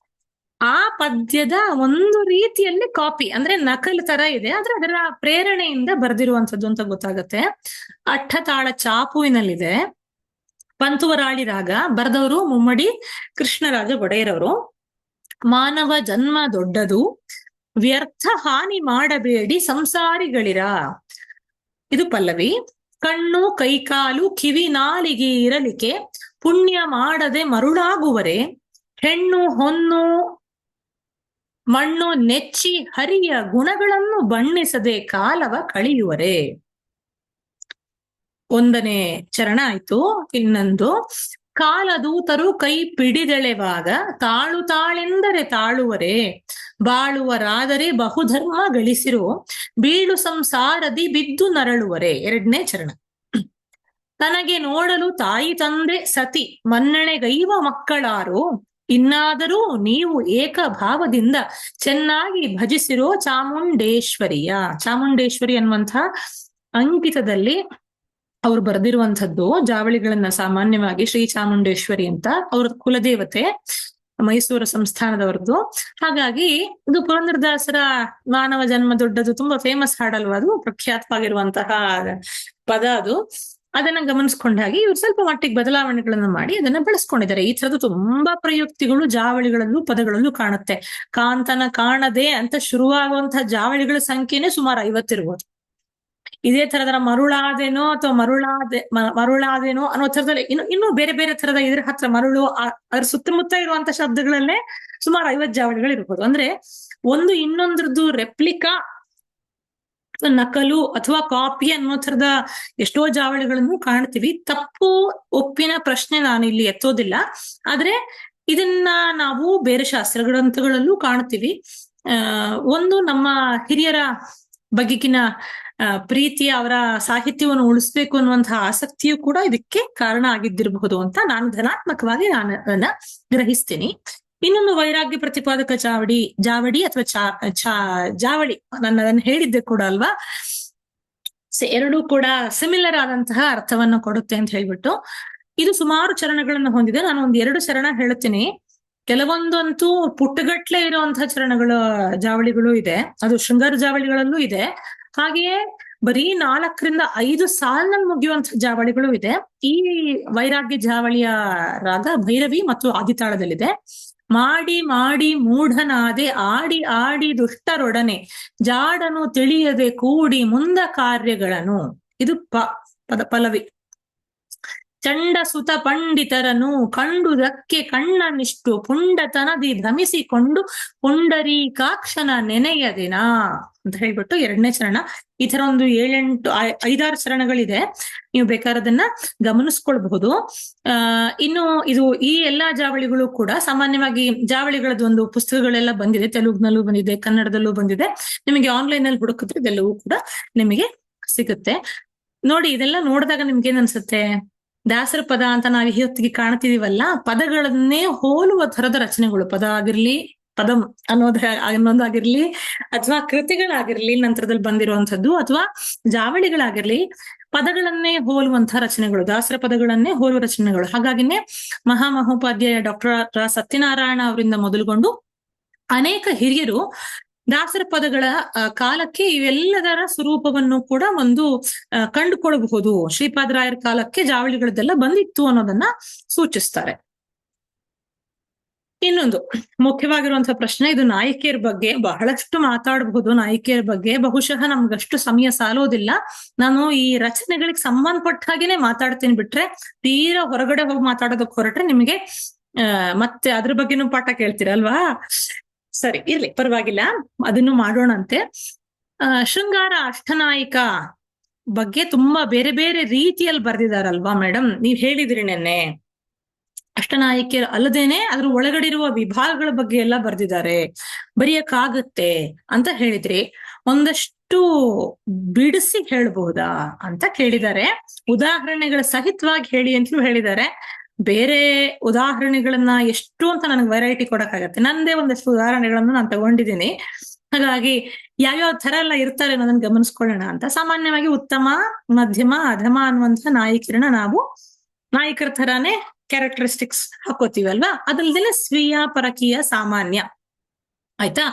ಆ ಪದ್ಯದ ಒಂದು ರೀತಿಯಲ್ಲಿ ಕಾಪಿ, ಅಂದ್ರೆ ನಕಲು ತರ ಇದೆ, ಆದ್ರೆ ಅದರ ಪ್ರೇರಣೆಯಿಂದ ಬರೆದಿರುವಂಥದ್ದು ಅಂತ ಗೊತ್ತಾಗತ್ತೆ. ಅಟ್ಟತಾಳ ಚಾಪುವಿನಲ್ಲಿದೆ. ಪಂತುವರಾಳಿ ರಾಗ. ಬರೆದವರು ಮುಮ್ಮಡಿ ಕೃಷ್ಣರಾಜ ಒಡೆಯರವರು. ಮಾನವ ಜನ್ಮ ದೊಡ್ಡದು, ವ್ಯರ್ಥ ಹಾನಿ ಮಾಡಬೇಡಿ ಸಂಸಾರಿಗಳಿರ. ಇದು ಪಲ್ಲವಿ. ಕಣ್ಣು ಕೈಕಾಲು ಕಿವಿ ನಾಲಿಗೆ ಇರಲಿಕ್ಕೆ ಪುಣ್ಯ ಮಾಡದೆ ಮರುಳಾಗುವರೆ, ಹೆಣ್ಣು ಹೊನ್ನು ಮಣ್ಣು ನೆಚ್ಚಿ ಹರಿಯ ಗುಣಗಳನ್ನು ಬಣ್ಣಿಸದೆ ಕಾಲವ ಕಳೆಯುವರೆ. ಒಂದನೇ ಚರಣ ಆಯ್ತು. ಇನ್ನೊಂದು, ಕಾಲದೂತರು ಕೈ ಪಿಡಿದೆಳೆವಾಗ ತಾಳು ತಾಳೆಂದರೆ ತಾಳುವರೆ, ಬಾಳುವರಾದರೆ ಬಹುಧರ್ಮ ಗಳಿಸಿರೋ ಬೀಳು ಸಂಸಾರದಿ ಬಿದ್ದು ನರಳುವರೆ. ಎರಡನೇ ಚರಣ. ತನಗೆ ನೋಡಲು ತಾಯಿ ತಂದೆ ಸತಿ ಮನ್ನಣೆಗೈವ ಮಕ್ಕಳಾರು, ಇನ್ನಾದರೂ ನೀವು ಏಕಭಾವದಿಂದ ಚೆನ್ನಾಗಿ ಭಜಿಸಿರೋ ಚಾಮುಂಡೇಶ್ವರಿಯ. ಚಾಮುಂಡೇಶ್ವರಿ ಅನ್ನುವಂಥ ಅಂಕಿತದಲ್ಲಿ ಅವ್ರು ಬರೆದಿರುವಂಥದ್ದು ಜಾವಳಿಗಳನ್ನ. ಸಾಮಾನ್ಯವಾಗಿ ಶ್ರೀ ಚಾಮುಂಡೇಶ್ವರಿ ಅಂತ ಅವ್ರ ಕುಲದೇವತೆ, ಮೈಸೂರು ಸಂಸ್ಥಾನದವರದ್ದು. ಹಾಗಾಗಿ ಇದು ಪುರಂದರದಾಸರ ಮಾನವ ಜನ್ಮ ದೊಡ್ಡದು ತುಂಬಾ ಫೇಮಸ್ ಹಾಡಲ್ವ, ಅದು ಪ್ರಖ್ಯಾತವಾಗಿರುವಂತಹ ಪದ ಅದು. ಅದನ್ನ ಗಮನಿಸ್ಕೊಂಡಾಗಿ ಇವ್ರು ಸ್ವಲ್ಪ ಮಟ್ಟಿಗೆ ಬದಲಾವಣೆಗಳನ್ನ ಮಾಡಿ ಅದನ್ನ ಬೆಳೆಸ್ಕೊಂಡಿದ್ದಾರೆ. ಈ ತರದ್ದು ತುಂಬಾ ಪ್ರಯುಕ್ತಿಗಳು ಜಾವಳಿಗಳಲ್ಲೂ ಪದಗಳಲ್ಲೂ ಕಾಣುತ್ತೆ. ಕಾಂತನ ಕಾಣದೆ ಅಂತ ಶುರುವಾಗುವಂತಹ ಜಾವಳಿಗಳ ಸಂಖ್ಯೆನೇ ಸುಮಾರು 50 ಇರ್ಬೋದು. ಇದೇ ತರದರ ಮರುಳಾದೇನೋ ಅಥವಾ ಮರುಳಾದೇನೋ ಅನ್ನೋ ತರದಲ್ಲಿ ಇನ್ನು ಬೇರೆ ಬೇರೆ ತರದ ಇದ್ರ ಹತ್ರ ಮರುಳು, ಅದ್ರ ಸುತ್ತಮುತ್ತ ಇರುವಂತ ಶಬ್ದಗಳಲ್ಲೇ ಸುಮಾರು 50 ಜಾವಳಿಗಳು ಇರ್ಬೋದು. ಅಂದ್ರೆ ಒಂದು ಇನ್ನೊಂದ್ರದ್ದು ರೆಪ್ಲಿಕಾ, ನಕಲು ಅಥವಾ ಕಾಪಿ ಅನ್ನೋ ತರದ ಎಷ್ಟೋ ಜಾವಳಿಗಳನ್ನು ಕಾಣ್ತೀವಿ. ತಪ್ಪು ಒಪ್ಪಿನ ಪ್ರಶ್ನೆ ನಾನು ಇಲ್ಲಿ ಎತ್ತೋದಿಲ್ಲ, ಆದ್ರೆ ಇದನ್ನ ನಾವು ಬೇರೆ ಶಾಸ್ತ್ರ ಗ್ರಂಥಗಳಲ್ಲೂ ಕಾಣ್ತೀವಿ. ಒಂದು ನಮ್ಮ ಹಿರಿಯರ ಬಗೆಗಿನ ಪ್ರೀತಿ, ಅವರ ಸಾಹಿತ್ಯವನ್ನು ಉಳಿಸ್ಬೇಕು ಅನ್ನುವಂತಹ ಆಸಕ್ತಿಯು ಕೂಡ ಇದಕ್ಕೆ ಕಾರಣ ಆಗಿದ್ದಿರಬಹುದು ಅಂತ ನಾನು ಧನಾತ್ಮಕವಾಗಿ ನಾನು ಅದನ್ನ ಗ್ರಹಿಸ್ತೀನಿ. ಇನ್ನೊಂದು ವೈರಾಗ್ಯ ಪ್ರತಿಪಾದಕ ಜಾವಳಿ ಅಥವಾ ಜಾವಳಿ, ನಾನು ಅದನ್ನ ಹೇಳಿದ್ದೆ ಕೂಡ ಅಲ್ವಾ, ಎರಡೂ ಕೂಡ ಸಿಮಿಲರ್ ಆದಂತಹ ಅರ್ಥವನ್ನು ಕೊಡುತ್ತೆ ಅಂತ ಹೇಳ್ಬಿಟ್ಟು. ಇದು ಸುಮಾರು ಚರಣಗಳನ್ನು ಹೊಂದಿದೆ. ನಾನು ಒಂದ್ 2 ಚರಣ ಹೇಳ್ತೀನಿ. ಕೆಲವೊಂದಂತೂ ಪುಟ್ಟಗಟ್ಲೆ ಇರುವಂತಹ ಜಾವಳಿಗಳು ಇದೆ, ಅದು ಶೃಂಗಾರ ಜಾವಳಿಗಳಲ್ಲೂ ಇದೆ. ಹಾಗೆಯೇ ಬರೀ 4ರಿಂದ 5 ಸಾಲಿನಲ್ಲಿ ಮುಗಿಯುವಂತಹ ಜಾವಳಿಗಳು ಇದೆ. ಈ ವೈರಾಗ್ಯ ಜಾವಳಿಯ ರಾಗ ಭೈರವಿ ಮತ್ತು ಆದಿತಾಳದಲ್ಲಿದೆ. ಮಾಡಿ ಮಾಡಿ ಮೂಢನಾದೆ ಆಡಿ ಆಡಿ ದುಷ್ಟರೊಡನೆ ಜಾಡನು ತಿಳಿಯದೆ ಕೂಡಿ ಮುಂದ ಕಾರ್ಯಗಳನ್ನು. ಇದು ಪಲ್ಲವಿ. ಚಂಡ ಸುತ ಪಂಡಿತರನು ಕಂಡುದಕ್ಕೆ ಕಣ್ಣನಿಷ್ಟು ಪುಂಡತನದಿ ಭ್ರಮಿಸಿಕೊಂಡು ಪುಂಡರೀಕಾಕ್ಷನ ನೆನೆಯ ದಿನ ಅಂತ ಹೇಳ್ಬಿಟ್ಟು 2ನೇ ಚರಣ. ಈ ತರ ಒಂದು 5-6 ಚರಣಗಳಿದೆ, ನೀವು ಬೇಕಾದನ್ನ ಗಮನಿಸ್ಕೊಳ್ಬಹುದು. ಇನ್ನು ಈ ಎಲ್ಲಾ ಜಾವಳಿಗಳು ಕೂಡ ಸಾಮಾನ್ಯವಾಗಿ ಜಾವಳಿಗಳದ್ದು ಒಂದು ಪುಸ್ತಕಗಳೆಲ್ಲ ಬಂದಿದೆ, ತೆಲುಗಿನಲ್ಲೂ ಬಂದಿದೆ, ಕನ್ನಡದಲ್ಲೂ ಬಂದಿದೆ. ನಿಮಗೆ ಆನ್ಲೈನ್ ಅಲ್ಲಿ ಹುಡುಕಿದ್ರೆ ಇದೆಲ್ಲವೂ ಕೂಡ ನಿಮಗೆ ಸಿಗುತ್ತೆ. ನೋಡಿ, ಇದೆಲ್ಲ ನೋಡಿದಾಗ ನಿಮ್ಗೆ ಏನ್ ಅನ್ಸುತ್ತೆ? ದಾಸರ ಪದ ಅಂತ ನಾವು ಹೊತ್ತಿಗೆ ಕಾಣ್ತಿದೀವಲ್ಲ, ಪದಗಳನ್ನೇ ಹೋಲುವ ತರದ ರಚನೆಗಳು, ಪದ ಆಗಿರ್ಲಿ, ಪದಂ ಅನ್ನೋದಾಗಿರ್ಲಿ, ಅಥವಾ ಕೃತಿಗಳಾಗಿರ್ಲಿ ನಂತರದಲ್ಲಿ ಬಂದಿರುವಂತದ್ದು, ಅಥವಾ ಜಾವಳಿಗಳಾಗಿರ್ಲಿ, ಪದಗಳನ್ನೇ ಹೋಲುವಂತಹ ರಚನೆಗಳು, ದಾಸರ ಪದಗಳನ್ನೇ ಹೋಲುವ ರಚನೆಗಳು. ಹಾಗಾಗಿನೇ ಮಹಾಮಹೋಪಾಧ್ಯಾಯ ಡಾಕ್ಟರ್ ಸತ್ಯನಾರಾಯಣ ಅವರಿಂದ ಮೊದಲುಗೊಂಡು ಅನೇಕ ಹಿರಿಯರು ದಾಸರ ಪದಗಳ ಕಾಲಕ್ಕೆ ಇವೆಲ್ಲದರ ಸ್ವರೂಪವನ್ನು ಕೂಡ ಒಂದು ಕಂಡುಕೊಳ್ಳಬಹುದು. ಶ್ರೀಪಾದರಾಯರ ಕಾಲಕ್ಕೆ ಜಾವಳಿಗಳದ್ದೆಲ್ಲ ಬಂದಿತ್ತು ಅನ್ನೋದನ್ನ ಸೂಚಿಸ್ತಾರೆ. ಇನ್ನೊಂದು ಮುಖ್ಯವಾಗಿರುವಂತಹ ಪ್ರಶ್ನೆ, ಇದು ನಾಯಕಿಯರ ಬಗ್ಗೆ ಬಹಳಷ್ಟು ಮಾತಾಡಬಹುದು. ನಾಯಕಿಯರ ಬಗ್ಗೆ ಬಹುಶಃ ನಮ್ಗಷ್ಟು ಸಮಯ ಸಾಲೋದಿಲ್ಲ. ನಾನು ಈ ರಚನೆಗಳಿಗೆ ಸಂಬಂಧಪಟ್ಟ ಹಾಗೇನೆ ಮಾತಾಡ್ತೀನಿ, ಬಿಟ್ರೆ ತೀರಾ ಹೊರಗಡೆ ಹೋಗಿ ಮಾತಾಡೋದಕ್ಕೆ ಹೊರಟ್ರೆ ನಿಮಗೆ ಮತ್ತೆ ಅದ್ರ ಬಗ್ಗೆನೂ ಪಾಠ ಕೇಳ್ತೀರಲ್ವಾ? ಸರಿ, ಇರ್ಲಿ, ಪರವಾಗಿಲ್ಲ, ಅದನ್ನು ಮಾಡೋಣಂತೆ. ಶೃಂಗಾರ ಅಷ್ಟನಾಯಿಕ ಬಗ್ಗೆ ತುಂಬಾ ಬೇರೆ ಬೇರೆ ರೀತಿಯಲ್ಲಿ ಬರ್ದಿದಾರಲ್ವಾ ಮೇಡಮ್? ನೀವ್ ಹೇಳಿದ್ರಿ ನೆನ್ನೆ, ಅಷ್ಟನಾಯಿಕೆಯರು ಅಲ್ಲದೇನೆ ಅದ್ರ ಒಳಗಡೆ ಇರುವ ವಿಭಾಗಗಳ ಬಗ್ಗೆ ಎಲ್ಲ ಬರ್ದಿದ್ದಾರೆ, ಬರೆಯಕ್ಕಾಗತ್ತೆ ಅಂತ ಹೇಳಿದ್ರಿ. ಒಂದಷ್ಟು ಬಿಡಿಸಿ ಹೇಳ್ಬಹುದಾ ಅಂತ ಕೇಳಿದ್ದಾರೆ. ಉದಾಹರಣೆಗಳ ಸಹಿತವಾಗಿ ಹೇಳಿ ಅಂತಲೂ ಹೇಳಿದ್ದಾರೆ. ಬೇರೆ ಉದಾಹರಣೆಗಳನ್ನ ಎಷ್ಟು ಅಂತ ನನಗೆ ವೆರೈಟಿ ಕೊಡಕ್ಕಾಗತ್ತೆ, ನಂದೇ ಒಂದಷ್ಟು ಉದಾಹರಣೆಗಳನ್ನು ನಾನು ತಗೊಂಡಿದ್ದೀನಿ. ಹಾಗಾಗಿ ಯಾವ್ಯಾವ ತರ ಎಲ್ಲ ಇರ್ತಾರೆ ಅನ್ನೋದನ್ನ ಗಮನಿಸ್ಕೊಳ್ಳೋಣ ಅಂತ. ಸಾಮಾನ್ಯವಾಗಿ ಉತ್ತಮ, ಮಧ್ಯಮ, ಅಧಮ ಅನ್ನುವಂಥ ನಾಯಕಿಯರನ್ನ ನಾವು ನಾಯಕರ ತರಾನೇ ಕ್ಯಾರೆಕ್ಟರಿಸ್ಟಿಕ್ಸ್ ಹಾಕೋತೀವಿ ಅಲ್ವಾ? ಅದಲ್ದೇನೆ ಸ್ವೀಯ, ಪರಕೀಯ, ಸಾಮಾನ್ಯ. ಆಯ್ತಾ?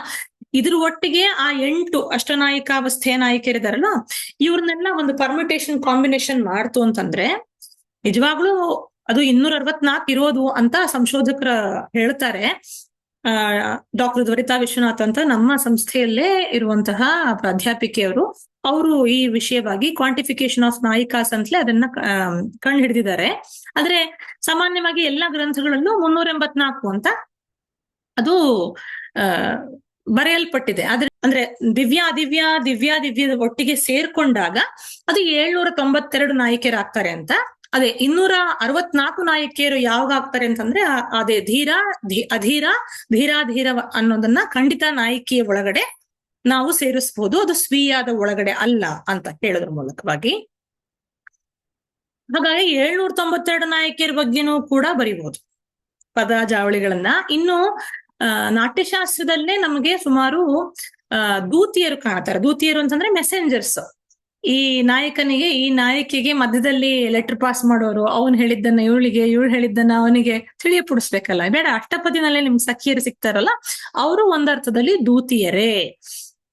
ಇದ್ರ ಒಟ್ಟಿಗೆ ಆ 8 ಅಷ್ಟನಾಯಿಕಾವಸ್ಥೆಯ ನಾಯಕಿಯರಿದಾರಲ್ಲ, ಇವ್ರನ್ನೆಲ್ಲ ಒಂದು ಪರ್ಮಿಟೇಷನ್ ಕಾಂಬಿನೇಷನ್ ಮಾಡ್ತು ಅಂತಂದ್ರೆ ನಿಜವಾಗ್ಲೂ ಅದು 264 ಇರೋದು ಅಂತ ಸಂಶೋಧಕರ ಹೇಳ್ತಾರೆ. ಡಾಕ್ಟರ್ ದ್ವರಿತಾ ವಿಶ್ವನಾಥ್ ಅಂತ ನಮ್ಮ ಸಂಸ್ಥೆಯಲ್ಲೇ ಇರುವಂತಹ ಪ್ರಾಧ್ಯಾಪಿಕೆಯವರು, ಅವರು ಈ ವಿಷಯವಾಗಿ ಕ್ವಾಂಟಿಫಿಕೇಶನ್ ಆಫ್ ನಾಯಿಕಾಸ್ ಅಂತಲೇ ಅದನ್ನ ಕಂಡು ಹಿಡಿದಿದ್ದಾರೆ. ಆದ್ರೆ ಸಾಮಾನ್ಯವಾಗಿ ಎಲ್ಲಾ ಗ್ರಂಥಗಳಲ್ಲೂ 384 ಅಂತ ಅದು ಬರೆಯಲ್ಪಟ್ಟಿದೆ. ಆದ್ರೆ ಅಂದ್ರೆ ದಿವ್ಯದ ಒಟ್ಟಿಗೆ ಸೇರ್ಕೊಂಡಾಗ ಅದು 792 ನಾಯಕಿಯರಾಗ್ತಾರೆ ಅಂತ. ಅದೇ 264 ನಾಯಕಿಯರು ಯಾವಾಗ ಆಗ್ತಾರೆ ಅಂತಂದ್ರೆ ಅದೇ ಅಧೀರ, ಧೀರ ಅನ್ನೋದನ್ನ ಖಂಡಿತ ನಾಯಕಿಯ ಒಳಗಡೆ ನಾವು ಸೇರಿಸಬಹುದು, ಅದು ಸ್ವೀಯಾದ ಒಳಗಡೆ ಅಲ್ಲ ಅಂತ ಹೇಳೋದ್ರ ಮೂಲಕವಾಗಿ. ಹಾಗಾಗಿ 792 ನಾಯಕಿಯರ ಬಗ್ಗೆನೂ ಕೂಡ ಬರಿಬಹುದು ಪದ ಜಾವಳಿಗಳನ್ನ. ಇನ್ನು ನಾಟ್ಯಶಾಸ್ತ್ರದಲ್ಲೇ ನಮಗೆ ಸುಮಾರು ದೂತಿಯರು ಕಾಣ್ತಾರೆ. ದೂತಿಯರು ಅಂತಂದ್ರೆ ಮೆಸೆಂಜರ್ಸ್. ಈ ನಾಯಕನಿಗೆ, ಈ ನಾಯಕಿಗೆ ಮಧ್ಯದಲ್ಲಿ ಲೆಟರ್ ಪಾಸ್ ಮಾಡೋರು, ಅವನ್ ಹೇಳಿದ್ದನ್ನ ಇವಳಿಗೆ, ಇವಳು ಹೇಳಿದ್ದನ್ನ ಅವನಿಗೆ ತಿಳಿಯಪಡಿಸ್ಬೇಕಲ್ಲ. ಬೇಡ, ಅಷ್ಟಪದಿನಲ್ಲೇ ನಿಮ್ಗೆ ಸಖಿಯರು ಸಿಗ್ತಾರಲ್ಲ, ಅವರು ಒಂದರ್ಥದಲ್ಲಿ ದೂತಿಯರೇ.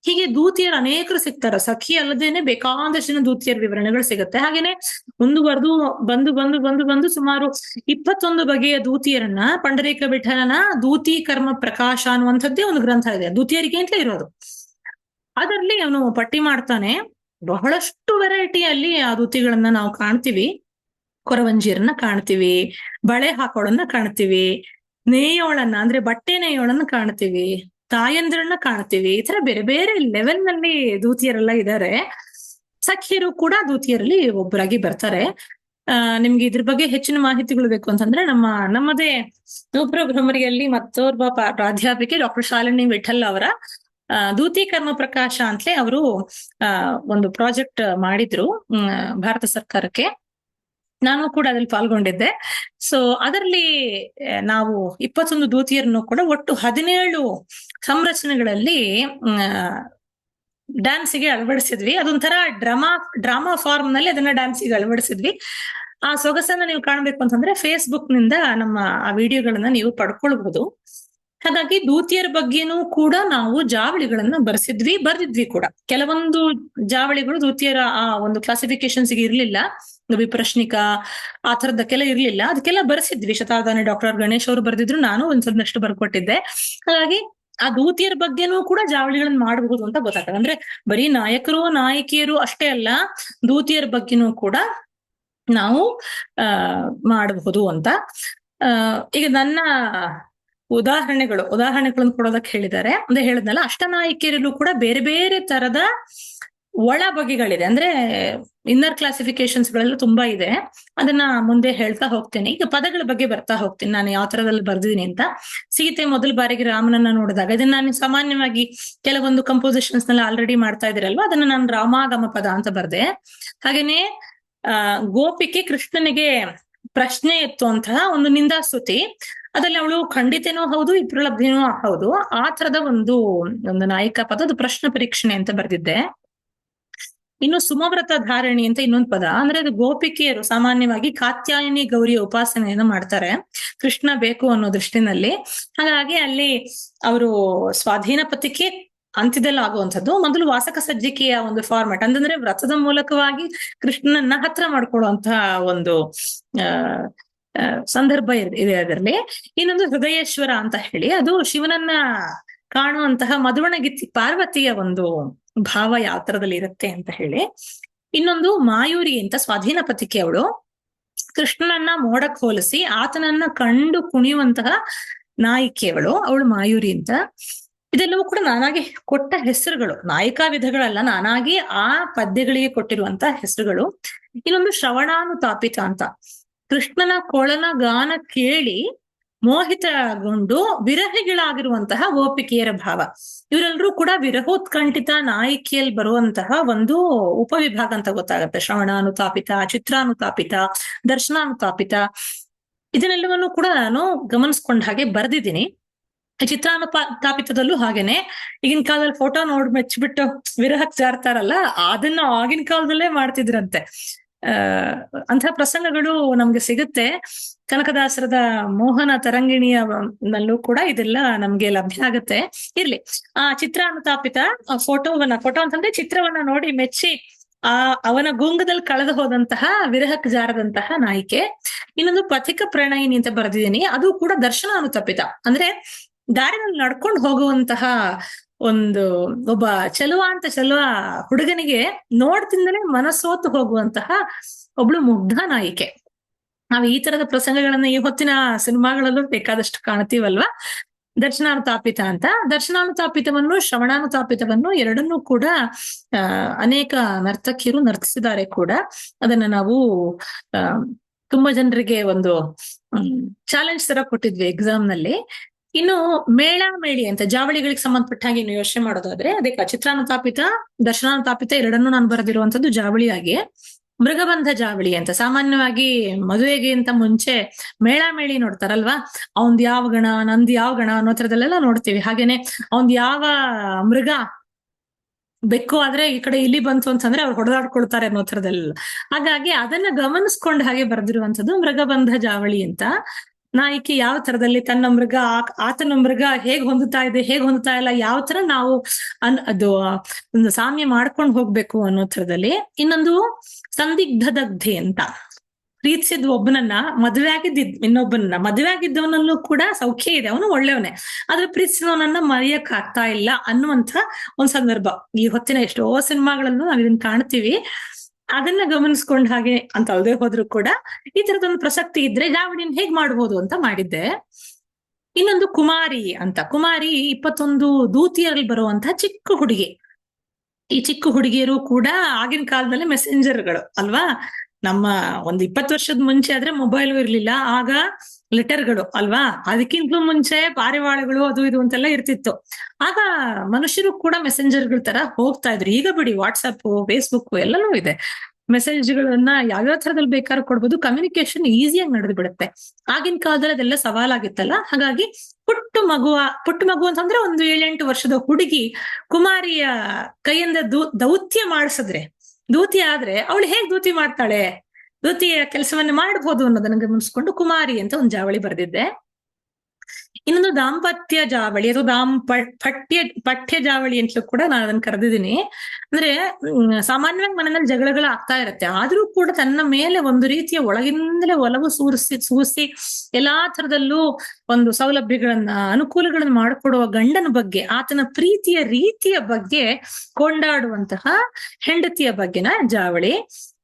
ಹೀಗೆ ದೂತಿಯರು ಅನೇಕರು ಸಿಗ್ತಾರ. ಸಖಿ ಅಲ್ಲದೇನೆ ಬೇಕಾದಷ್ಟು ಜನ ದೂತಿಯರ ವಿವರಣೆಗಳು ಸಿಗುತ್ತೆ. ಹಾಗೇನೆ ಮುಂದುವರೆದು ಬಂದು ಸುಮಾರು 21 ಬಗೆಯ ದೂತಿಯರನ್ನ ಪಂಡರೀಕ ವಿಠಲನ ದೂತಿ ಕರ್ಮ ಪ್ರಕಾಶ ಅನ್ನುವಂಥದ್ದೇ ಒಂದು ಗ್ರಂಥ ಇದೆ, ದೂತಿಯರಿಗೆ ಅಂತಲೇ ಇರೋದು. ಅದರಲ್ಲಿ ಅವನು ಪಟ್ಟಿ ಮಾಡ್ತಾನೆ. ಬಹಳಷ್ಟು ವೆರೈಟಿಯಲ್ಲಿ ಆ ದೂತಿಗಳನ್ನ ನಾವು ಕಾಣ್ತೀವಿ. ಕೊರವಂಜಿಯರನ್ನ ಕಾಣ್ತೀವಿ, ಬಳೆ ಹಾಕೋಳನ್ನ ಕಾಣ್ತೀವಿ, ನೇಯೋಳನ್ನ ಅಂದ್ರೆ ಬಟ್ಟೆ ನೇಯೋಳನ್ನ ಕಾಣ್ತೀವಿ, ತಾಯಂದ್ರನ್ನ ಕಾಣ್ತೀವಿ. ಈ ತರ ಬೇರೆ ಬೇರೆ ಲೆವೆಲ್ ನಲ್ಲಿ ದೂತಿಯರೆಲ್ಲ ಇದ್ದಾರೆ. ಸಖಿಯರು ಕೂಡ ದೂತಿಯರಲ್ಲಿ ಒಬ್ಬರಾಗಿ ಬರ್ತಾರೆ. ನಿಮ್ಗೆ ಇದ್ರ ಬಗ್ಗೆ ಹೆಚ್ಚಿನ ಮಾಹಿತಿಗಳು ಬೇಕು ಅಂತಂದ್ರೆ ನಮ್ಮದೇ ನೂಪುರ ಭ್ರಮರಿಯಲ್ಲಿ ಮತ್ತೋರ್ವ ಪ್ರಾಧ್ಯಾಪಿಕೆ ಡಾಕ್ಟರ್ ಶಾಲಿನಿ ವಿಠಲ್ ಅವರ ದೂತಿ ಕರ್ಮ ಪ್ರಕಾಶ ಅಂತಲೇ ಅವರು ಒಂದು ಪ್ರಾಜೆಕ್ಟ್ ಮಾಡಿದ್ರು ಭಾರತ ಸರ್ಕಾರಕ್ಕೆ. ನಾನು ಕೂಡ ಅದ್ರಲ್ಲಿ ಪಾಲ್ಗೊಂಡಿದ್ದೆ. ಸೊ ಅದರಲ್ಲಿ ನಾವು 21 ದೂತಿಯರನ್ನು ಕೂಡ ಒಟ್ಟು 17 ಸಂರಚನೆಗಳಲ್ಲಿ ಡ್ಯಾನ್ಸಿಗೆ ಅಳವಡಿಸಿದ್ವಿ. ಅದೊಂಥರ ಡ್ರಾಮಾ ಫಾರ್ಮ್ ನಲ್ಲಿ ಅದನ್ನ ಡ್ಯಾನ್ಸಿಗೆ ಅಳವಡಿಸಿದ್ವಿ. ಆ ಸೊಗಸನ್ನ ನೀವು ಕಾಣ್ಬೇಕು ಅಂತಂದ್ರೆ ಫೇಸ್ಬುಕ್ ನಿಂದ ನಮ್ಮ ಆ ವಿಡಿಯೋಗಳನ್ನ ನೀವು ಪಡ್ಕೊಳ್ಬಹುದು. ಹಾಗಾಗಿ ದೂತಿಯರ ಬಗ್ಗೆನೂ ಕೂಡ ನಾವು ಜಾವಳಿಗಳನ್ನ ಬರ್ದಿದ್ವಿ ಕೂಡ. ಕೆಲವೊಂದು ಜಾವಳಿಗಳು ದೂತಿಯರ ಆ ಒಂದು ಕ್ಲಾಸಿಫಿಕೇಶನ್ಸ್ಗೆ ಇರ್ಲಿಲ್ಲ, ವಿಪ್ರಶ್ನಿಕ ಆ ಥರದಕ್ಕೆಲ್ಲ ಇರ್ಲಿಲ್ಲ, ಅದಕ್ಕೆಲ್ಲ ಬರ್ಸಿದ್ವಿ. ಶತಾವಧಾನಿ ಡಾಕ್ಟರ್ ಗಣೇಶ್ ಅವರು ಬರ್ದಿದ್ರು, ನಾನು ಒಂದ್ಸಲಷ್ಟು ಬರ್ಕೊಟ್ಟಿದ್ದೆ. ಹಾಗಾಗಿ ಆ ದೂತಿಯರ ಬಗ್ಗೆನೂ ಕೂಡ ಜಾವಳಿಗಳನ್ನ ಮಾಡಬಹುದು ಅಂತ ಗೊತ್ತಾಗ್ತದೆ. ಅಂದ್ರೆ ಬರೀ ನಾಯಕರು ನಾಯಕಿಯರು ಅಷ್ಟೇ ಅಲ್ಲ, ದೂತಿಯರ ಬಗ್ಗೆನೂ ಕೂಡ ನಾವು ಆ ಮಾಡಬಹುದು ಅಂತ. ಈಗ ನನ್ನ ಉದಾಹರಣೆಗಳನ್ನು ಕೊಡೋದಕ್ಕೆ ಹೇಳಿದ್ದಾರೆ. ಅಂದ್ರೆ ಹೇಳಿದ್ನಲ್ಲ, ಅಷ್ಟನಾಯಕಿಯರಲ್ಲೂ ಕೂಡ ಬೇರೆ ಬೇರೆ ತರದ ಒಳ ಬಗೆಗಳಿದೆ. ಅಂದ್ರೆ ಇನ್ನರ್ ಕ್ಲಾಸಿಫಿಕೇಶನ್ಸ್ ಗಳೆಲ್ಲ ತುಂಬಾ ಇದೆ. ಅದನ್ನ ಮುಂದೆ ಹೇಳ್ತಾ ಹೋಗ್ತೇನೆ. ಈಗ ಪದಗಳ ಬಗ್ಗೆ ಬರ್ತಾ ಹೋಗ್ತೀನಿ, ನಾನು ಯಾವ ತರದಲ್ಲಿ ಬರ್ದಿದ್ದೀನಿ ಅಂತ. ಸೀತೆ ಮೊದಲ ಬಾರಿಗೆ ರಾಮನನ್ನ ನೋಡಿದಾಗ, ಇದನ್ನ ನಾನು ಸಾಮಾನ್ಯವಾಗಿ ಕೆಲವೊಂದು ಕಂಪೋಸಿಷನ್ಸ್ ನಲ್ಲಿ ಆಲ್ರೆಡಿ ಮಾಡ್ತಾ ಇದ್ದೀರಲ್ವಾ, ಅದನ್ನ ನಾನು ರಾಮಾಗಮ ಪದ ಅಂತ ಬರ್ದೆ. ಹಾಗೇನೆ ಗೋಪಿಕೆ ಕೃಷ್ಣನಿಗೆ ಪ್ರಶ್ನೆ ಎತ್ತುವಂತಹ ಒಂದು ನಿಂದಾಸ್ತುತಿ, ಅದ್ರಲ್ಲಿ ಅವಳು ಖಂಡಿತನೂ ಹೌದು, ಇದ್ರೊಳಬ್ಧಿನೂ ಹೌದು, ಆ ತರದ ಒಂದು ನಾಯಿಕಾ ಪದ, ಅದು ಪ್ರಶ್ನೆ ಪರೀಕ್ಷಣೆ ಅಂತ ಬರ್ದಿದ್ದೆ. ಇನ್ನು ಸುಮವ್ರತ ಧಾರಣಿ ಅಂತ ಇನ್ನೊಂದು ಪದ, ಅಂದ್ರೆ ಅದು ಗೋಪಿಕೆಯರು ಸಾಮಾನ್ಯವಾಗಿ ಕಾತ್ಯಾಯನಿ ಗೌರಿಯ ಉಪಾಸನೆಯನ್ನ ಮಾಡ್ತಾರೆ ಕೃಷ್ಣ ಬೇಕು ಅನ್ನೋ ದೃಷ್ಟಿನಲ್ಲಿ. ಹಾಗಾಗಿ ಅಲ್ಲಿ ಅವರು ಸ್ವಾಧೀನ ಪತಿಕೆ ಅಂತ್ಯದಲ್ಲಿ ಆಗುವಂಥದ್ದು. ಮೊದಲು ವಾಸಕ ಸಜ್ಜಿಕೆಯ ಒಂದು ಫಾರ್ಮೆಟ್, ಅಂತಂದ್ರೆ ವ್ರತದ ಮೂಲಕವಾಗಿ ಕೃಷ್ಣನನ್ನ ಹತ್ರ ಮಾಡ್ಕೊಳ್ಳುವಂತಹ ಒಂದು ಸಂದರ್ಭ ಇದೆ ಅದರಲ್ಲಿ. ಇನ್ನೊಂದು ಹೃದಯೇಶ್ವರ ಅಂತ ಹೇಳಿ, ಅದು ಶಿವನನ್ನ ಕಾಣುವಂತಹ ಮಧುವಣಗಿತ್ತಿ ಪಾರ್ವತಿಯ ಒಂದು ಭಾವ ಯಾವ ತರದಲ್ಲಿ ಇರುತ್ತೆ ಅಂತ ಹೇಳಿ. ಇನ್ನೊಂದು ಮಾಯೂರಿ ಅಂತ ಸ್ವಾಧೀನ ಪತಿಕೆ, ಅವಳು ಕೃಷ್ಣನನ್ನ ಮೋಡಕ್ ಹೋಲಿಸಿ ಆತನನ್ನ ಕಂಡು ಕುಣಿಯುವಂತಹ ನಾಯಿಕೆಯವಳು, ಅವಳು ಮಾಯೂರಿ ಅಂತ. ಇದೆಲ್ಲವೂ ಕೂಡ ನಾನಾಗಿ ಕೊಟ್ಟ ಹೆಸರುಗಳು, ನಾಯಿಕಾ ವಿಧಗಳಲ್ಲ, ನಾನಾಗಿ ಆ ಪದ್ಯಗಳಿಗೆ ಕೊಟ್ಟಿರುವಂತ ಹೆಸರುಗಳು. ಇನ್ನೊಂದು ಶ್ರವಣಾನುತಾಪಿತ ಅಂತ, ಕೃಷ್ಣನ ಕೊಳನ ಗಾನ ಕೇಳಿ ಮೋಹಿತಗೊಂಡು ವಿರಹಿಗಳಾಗಿರುವಂತಹ ಗೋಪಿಕೆಯರ ಭಾವ. ಇವರೆಲ್ಲರೂ ಕೂಡ ವಿರಹೋತ್ಕಂಠಿತ ನಾಯಕಿಯಲ್ಲಿ ಬರುವಂತಹ ಒಂದು ಉಪವಿಭಾಗ ಅಂತ ಗೊತ್ತಾಗುತ್ತೆ. ಶ್ರವಣಾನುತಾಪಿತ, ಚಿತ್ರಾನುತಾಪಿತ, ದರ್ಶನಾನುತಾಪಿತ, ಇದನ್ನೆಲ್ಲವನ್ನು ಕೂಡ ನಾನು ಗಮನಿಸ್ಕೊಂಡ ಹಾಗೆ ಬರ್ದಿದ್ದೀನಿ. ಚಿತ್ರಾನುತಾಪಿತದಲ್ಲೂ ಹಾಗೇನೆ, ಈಗಿನ ಕಾಲದಲ್ಲಿ ಫೋಟೋ ನೋಡಿ ಮೆಚ್ಚಿಬಿಟ್ಟು ವಿರಹಕ್ ಜಾರ್ತಾರಲ್ಲ, ಅದನ್ನ ಆಗಿನ ಕಾಲದಲ್ಲೇ ಮಾಡ್ತಿದ್ರಂತೆ. ಅಂತಹ ಪ್ರಸಂಗಗಳು ನಮ್ಗೆ ಸಿಗುತ್ತೆ. ಕನಕದಾಸರದ ಮೋಹನ ತರಂಗಿಣಿಯ ನಲ್ಲೂ ಕೂಡ ಇದೆಲ್ಲ ನಮ್ಗೆ ಲಭ್ಯ ಆಗುತ್ತೆ. ಇರ್ಲಿ, ಆ ಚಿತ್ರಾನುತಾಪಿತ ಫೋಟೋ ಅಂತಂದ್ರೆ ಚಿತ್ರವನ್ನ ನೋಡಿ ಮೆಚ್ಚಿ ಅವನ ಗುಂಗದಲ್ಲಿ ಕಳೆದು ಹೋದಂತಹ ವಿರಹಕ್ ಜಾರದಂತಹ ನಾಯಿಕೆ. ಇನ್ನೊಂದು ಪಥಿಕ ಪ್ರಣಯಿನಿ ಅಂತ ಬರೆದಿದ್ದೀನಿ, ಅದು ಕೂಡ ದರ್ಶನಾನುತಾಪಿತ, ಅಂದ್ರೆ ದಾರಿನಲ್ಲಿ ನಡ್ಕೊಂಡು ಹೋಗುವಂತಹ ಒಬ್ಬ ಚೆಲುವ ಹುಡುಗನಿಗೆ ನೋಡ್ತಿಂದಲೇ ಮನಸ್ಸೋತು ಹೋಗುವಂತಹ ಒಬ್ಳು ಮುಗ್ಧ ನಾಯಿಕೆ. ನಾವು ಈ ತರದ ಪ್ರಸಂಗಗಳನ್ನ ಈ ಹೊತ್ತಿನ ಸಿನಿಮಾಗಳಲ್ಲೂ ಬೇಕಾದಷ್ಟು ಕಾಣ್ತೀವಲ್ವಾ. ದರ್ಶನಾನುತಾಪಿತ ಅಂತ, ದರ್ಶನಾನುತಾಪಿತವನ್ನು ಶ್ರವಣಾನುತಾಪಿತವನ್ನು ಎರಡನ್ನೂ ಕೂಡ ಅನೇಕ ನರ್ತಕಿಯರು ನರ್ತಿಸಿದ್ದಾರೆ ಕೂಡ. ಅದನ್ನ ನಾವು ತುಂಬಾ ಜನರಿಗೆ ಒಂದು ಚಾಲೆಂಜ್ ತರ ಕೊಟ್ಟಿದ್ವಿ ಎಕ್ಸಾಮ್ ನಲ್ಲಿ. ಇನ್ನು ಮೇಳ ಮೇಳಿ ಅಂತ ಜಾವಳಿಗಳಿಗೆ ಸಂಬಂಧಪಟ್ಟ ಹಾಗೆ ಇನ್ನು ಯೋಚನೆ ಮಾಡೋದಾದ್ರೆ, ಅದಕ್ಕೆ ಚಿತ್ರಾನುತಾಪಿತ, ದರ್ಶನಾನುತಾಪಿತ ಎರಡನ್ನೂ ನಾನು ಬರೆದಿರುವಂತದ್ದು ಜಾವಳಿಯಾಗಿ. ಮೃಗಬಂಧ ಜಾವಳಿ ಅಂತ, ಸಾಮಾನ್ಯವಾಗಿ ಮದುವೆಗೆ ಅಂತ ಮುಂಚೆ ಮೇಳ ಮೇಳಿ ನೋಡ್ತಾರಲ್ವಾ, ಅವಂದ್ ಯಾವ ಗಣ ನಂದ್ ಯಾವ ಗಣ ಅನ್ನೋ ತರದಲ್ಲೆಲ್ಲ ನೋಡ್ತೀವಿ. ಹಾಗೇನೆ ಅವಂದ್ ಯಾವ ಮೃಗ ಬೆಕ್ಕು ಆದ್ರೆ ಈ ಕಡೆ ಇಲ್ಲಿ ಬಂತು ಅಂತಂದ್ರೆ ಅವ್ರು ಹೊಡೆದಾಡ್ಕೊಳ್ತಾರೆ ಅನ್ನೋ ತರದಲ್ಲ. ಹಾಗಾಗಿ ಅದನ್ನ ಗಮನಿಸ್ಕೊಂಡ್ ಹಾಗೆ ಬರ್ದಿರುವಂತದ್ದು ಮೃಗಬಂಧ ಜಾವಳಿ ಅಂತ. ನಾಯಕಿ ಯಾವ ತರದಲ್ಲಿ ತನ್ನ ಮೃಗ ಆತನ ಮೃಗ ಹೇಗ್ ಹೊಂದುತ್ತಾ ಇದೆ, ಹೇಗ್ ಹೊಂದುತ್ತಾ ಇಲ್ಲ, ಯಾವ ತರ ನಾವು ಅದು ಒಂದು ಸಾಮ್ಯ ಮಾಡ್ಕೊಂಡು ಹೋಗ್ಬೇಕು ಅನ್ನೋ ತರದಲ್ಲಿ. ಇನ್ನೊಂದು ಸಂದಿಗ್ಧ ದಗ್ಧೆ ಅಂತ, ಪ್ರೀತಿಸಿದ್ ಒಬ್ಬನನ್ನ ಮದುವೆ ಆಗಿದ್ದವನಲ್ಲೂ ಕೂಡ ಸೌಖ್ಯ ಇದೆ, ಅವನು ಒಳ್ಳೆಯವನೇ, ಆದ್ರೆ ಪ್ರೀತಿಸಿದವನನ್ನ ಮರೆಯಕ್ ಆಗ್ತಾ ಇಲ್ಲ ಅನ್ನುವಂಥ ಒಂದ್ ಸಂದರ್ಭ ಈ ಹೊತ್ತಿನ ಎಷ್ಟೋ ಸಿನಿಮಾಗಳಲ್ಲೂ ನಾವ್ ಇದನ್ನ ಕಾಣ್ತೀವಿ. ಅದನ್ನ ಗಮನಿಸ್ಕೊಂಡ್ ಹಾಗೆ ಅಂತ ಅಲ್ಲದೆ ಹೋದ್ರು ಕೂಡ ಈ ತರದೊಂದು ಪ್ರಸಕ್ತಿ ಇದ್ರೆ ಜಾವಳಿನ ಹೇಗ್ ಮಾಡ್ಬೋದು ಅಂತ ಮಾಡಿದ್ದೆ. ಇನ್ನೊಂದು ಕುಮಾರಿ ಅಂತ, ಕುಮಾರಿ 21 ದೂತಿಯರಲ್ಲಿ ಬರುವಂತಹ ಚಿಕ್ಕ ಹುಡುಗಿ. ಈ ಚಿಕ್ಕ ಹುಡುಗಿಯರು ಕೂಡ ಆಗಿನ ಕಾಲದಲ್ಲಿ ಮೆಸೆಂಜರ್ಗಳು ಅಲ್ವಾ. ನಮ್ಮ ಒಂದು 20 ವರ್ಷದ ಮುಂಚೆ ಆದ್ರೆ ಮೊಬೈಲ್ ಇರ್ಲಿಲ್ಲ, ಆಗ ಲೆಟರ್ಗಳು ಅಲ್ವಾ. ಅದಕ್ಕಿಂತಲೂ ಮುಂಚೆ ಪಾರಿವಾಳಗಳು ಅದು ಇದು ಅಂತೆಲ್ಲ ಇರ್ತಿತ್ತು. ಆಗ ಮನುಷ್ಯರು ಕೂಡ ಮೆಸೆಂಜರ್ಗಳ ತರ ಹೋಗ್ತಾ ಇದ್ರು. ಈಗ ಬಿಡಿ, ವಾಟ್ಸಪ್, ಫೇಸ್ಬುಕ್ ಎಲ್ಲನೂ ಇದೆ. ಮೆಸೇಜ್ಗಳನ್ನ ಯಾವ್ಯಾವ ತರದಲ್ಲಿ ಬೇಕಾದ್ರೂ ಕೊಡ್ಬೋದು, ಕಮ್ಯುನಿಕೇಶನ್ ಈಸಿಯಾಗಿ ನಡೆದು ಬಿಡುತ್ತೆ. ಆಗಿನ ಕಾಲದಲ್ಲಿ ಅದೆಲ್ಲ ಸವಾಲಾಗಿತ್ತಲ್ಲ. ಹಾಗಾಗಿ ಪುಟ್ಟ ಮಗು ಅಂತಂದ್ರೆ ಒಂದು 7-8 ವರ್ಷದ ಹುಡುಗಿ ಕುಮಾರಿಯ ಕೈಯಿಂದ ದೌತ್ಯ ಮಾಡಿಸಿದ್ರೆ, ದೂತಿ ಆದ್ರೆ ಅವಳು ಹೇಗ್ ದೂತಿ ಮಾಡ್ತಾಳೆ, ದೂತಿಯ ಕೆಲಸವನ್ನ ಮಾಡ್ಬೋದು ಅನ್ನೋದನ್ನ ಗಮನಿಸ್ಕೊಂಡು ಕುಮಾರಿ ಅಂತ ಒಂದು ಜಾವಳಿ ಬರೆದಿದ್ದೆ. ಇನ್ನೊಂದು ದಾಂಪತ್ಯ ಜಾವಳಿ ಅಥವಾ ಪಠ್ಯ ಜಾವಳಿ ಅಂತಲೂ ಕೂಡ ನಾನು ಅದನ್ನ ಕರೆದಿದ್ದೀನಿ. ಅಂದ್ರೆ ಸಾಮಾನ್ಯವಾಗಿ ಮನೆಯಲ್ಲಿ ಜಗಳಗಳು ಆಗ್ತಾ ಇರತ್ತೆ, ಆದ್ರೂ ಕೂಡ ತನ್ನ ಮೇಲೆ ಒಂದು ರೀತಿಯ ಒಳಗಿಂದಲೇ ಒಲವು ಸೂಸಿ ಎಲ್ಲಾ ತರದಲ್ಲೂ ಒಂದು ಸೌಲಭ್ಯಗಳನ್ನ ಅನುಕೂಲಗಳನ್ನ ಮಾಡಿಕೊಡುವ ಗಂಡನ ಬಗ್ಗೆ, ಆತನ ಪ್ರೀತಿಯ ರೀತಿಯ ಬಗ್ಗೆ ಕೊಂಡಾಡುವಂತಹ ಹೆಂಡತಿಯ ಬಗ್ಗೆನ ಜಾವಳಿ.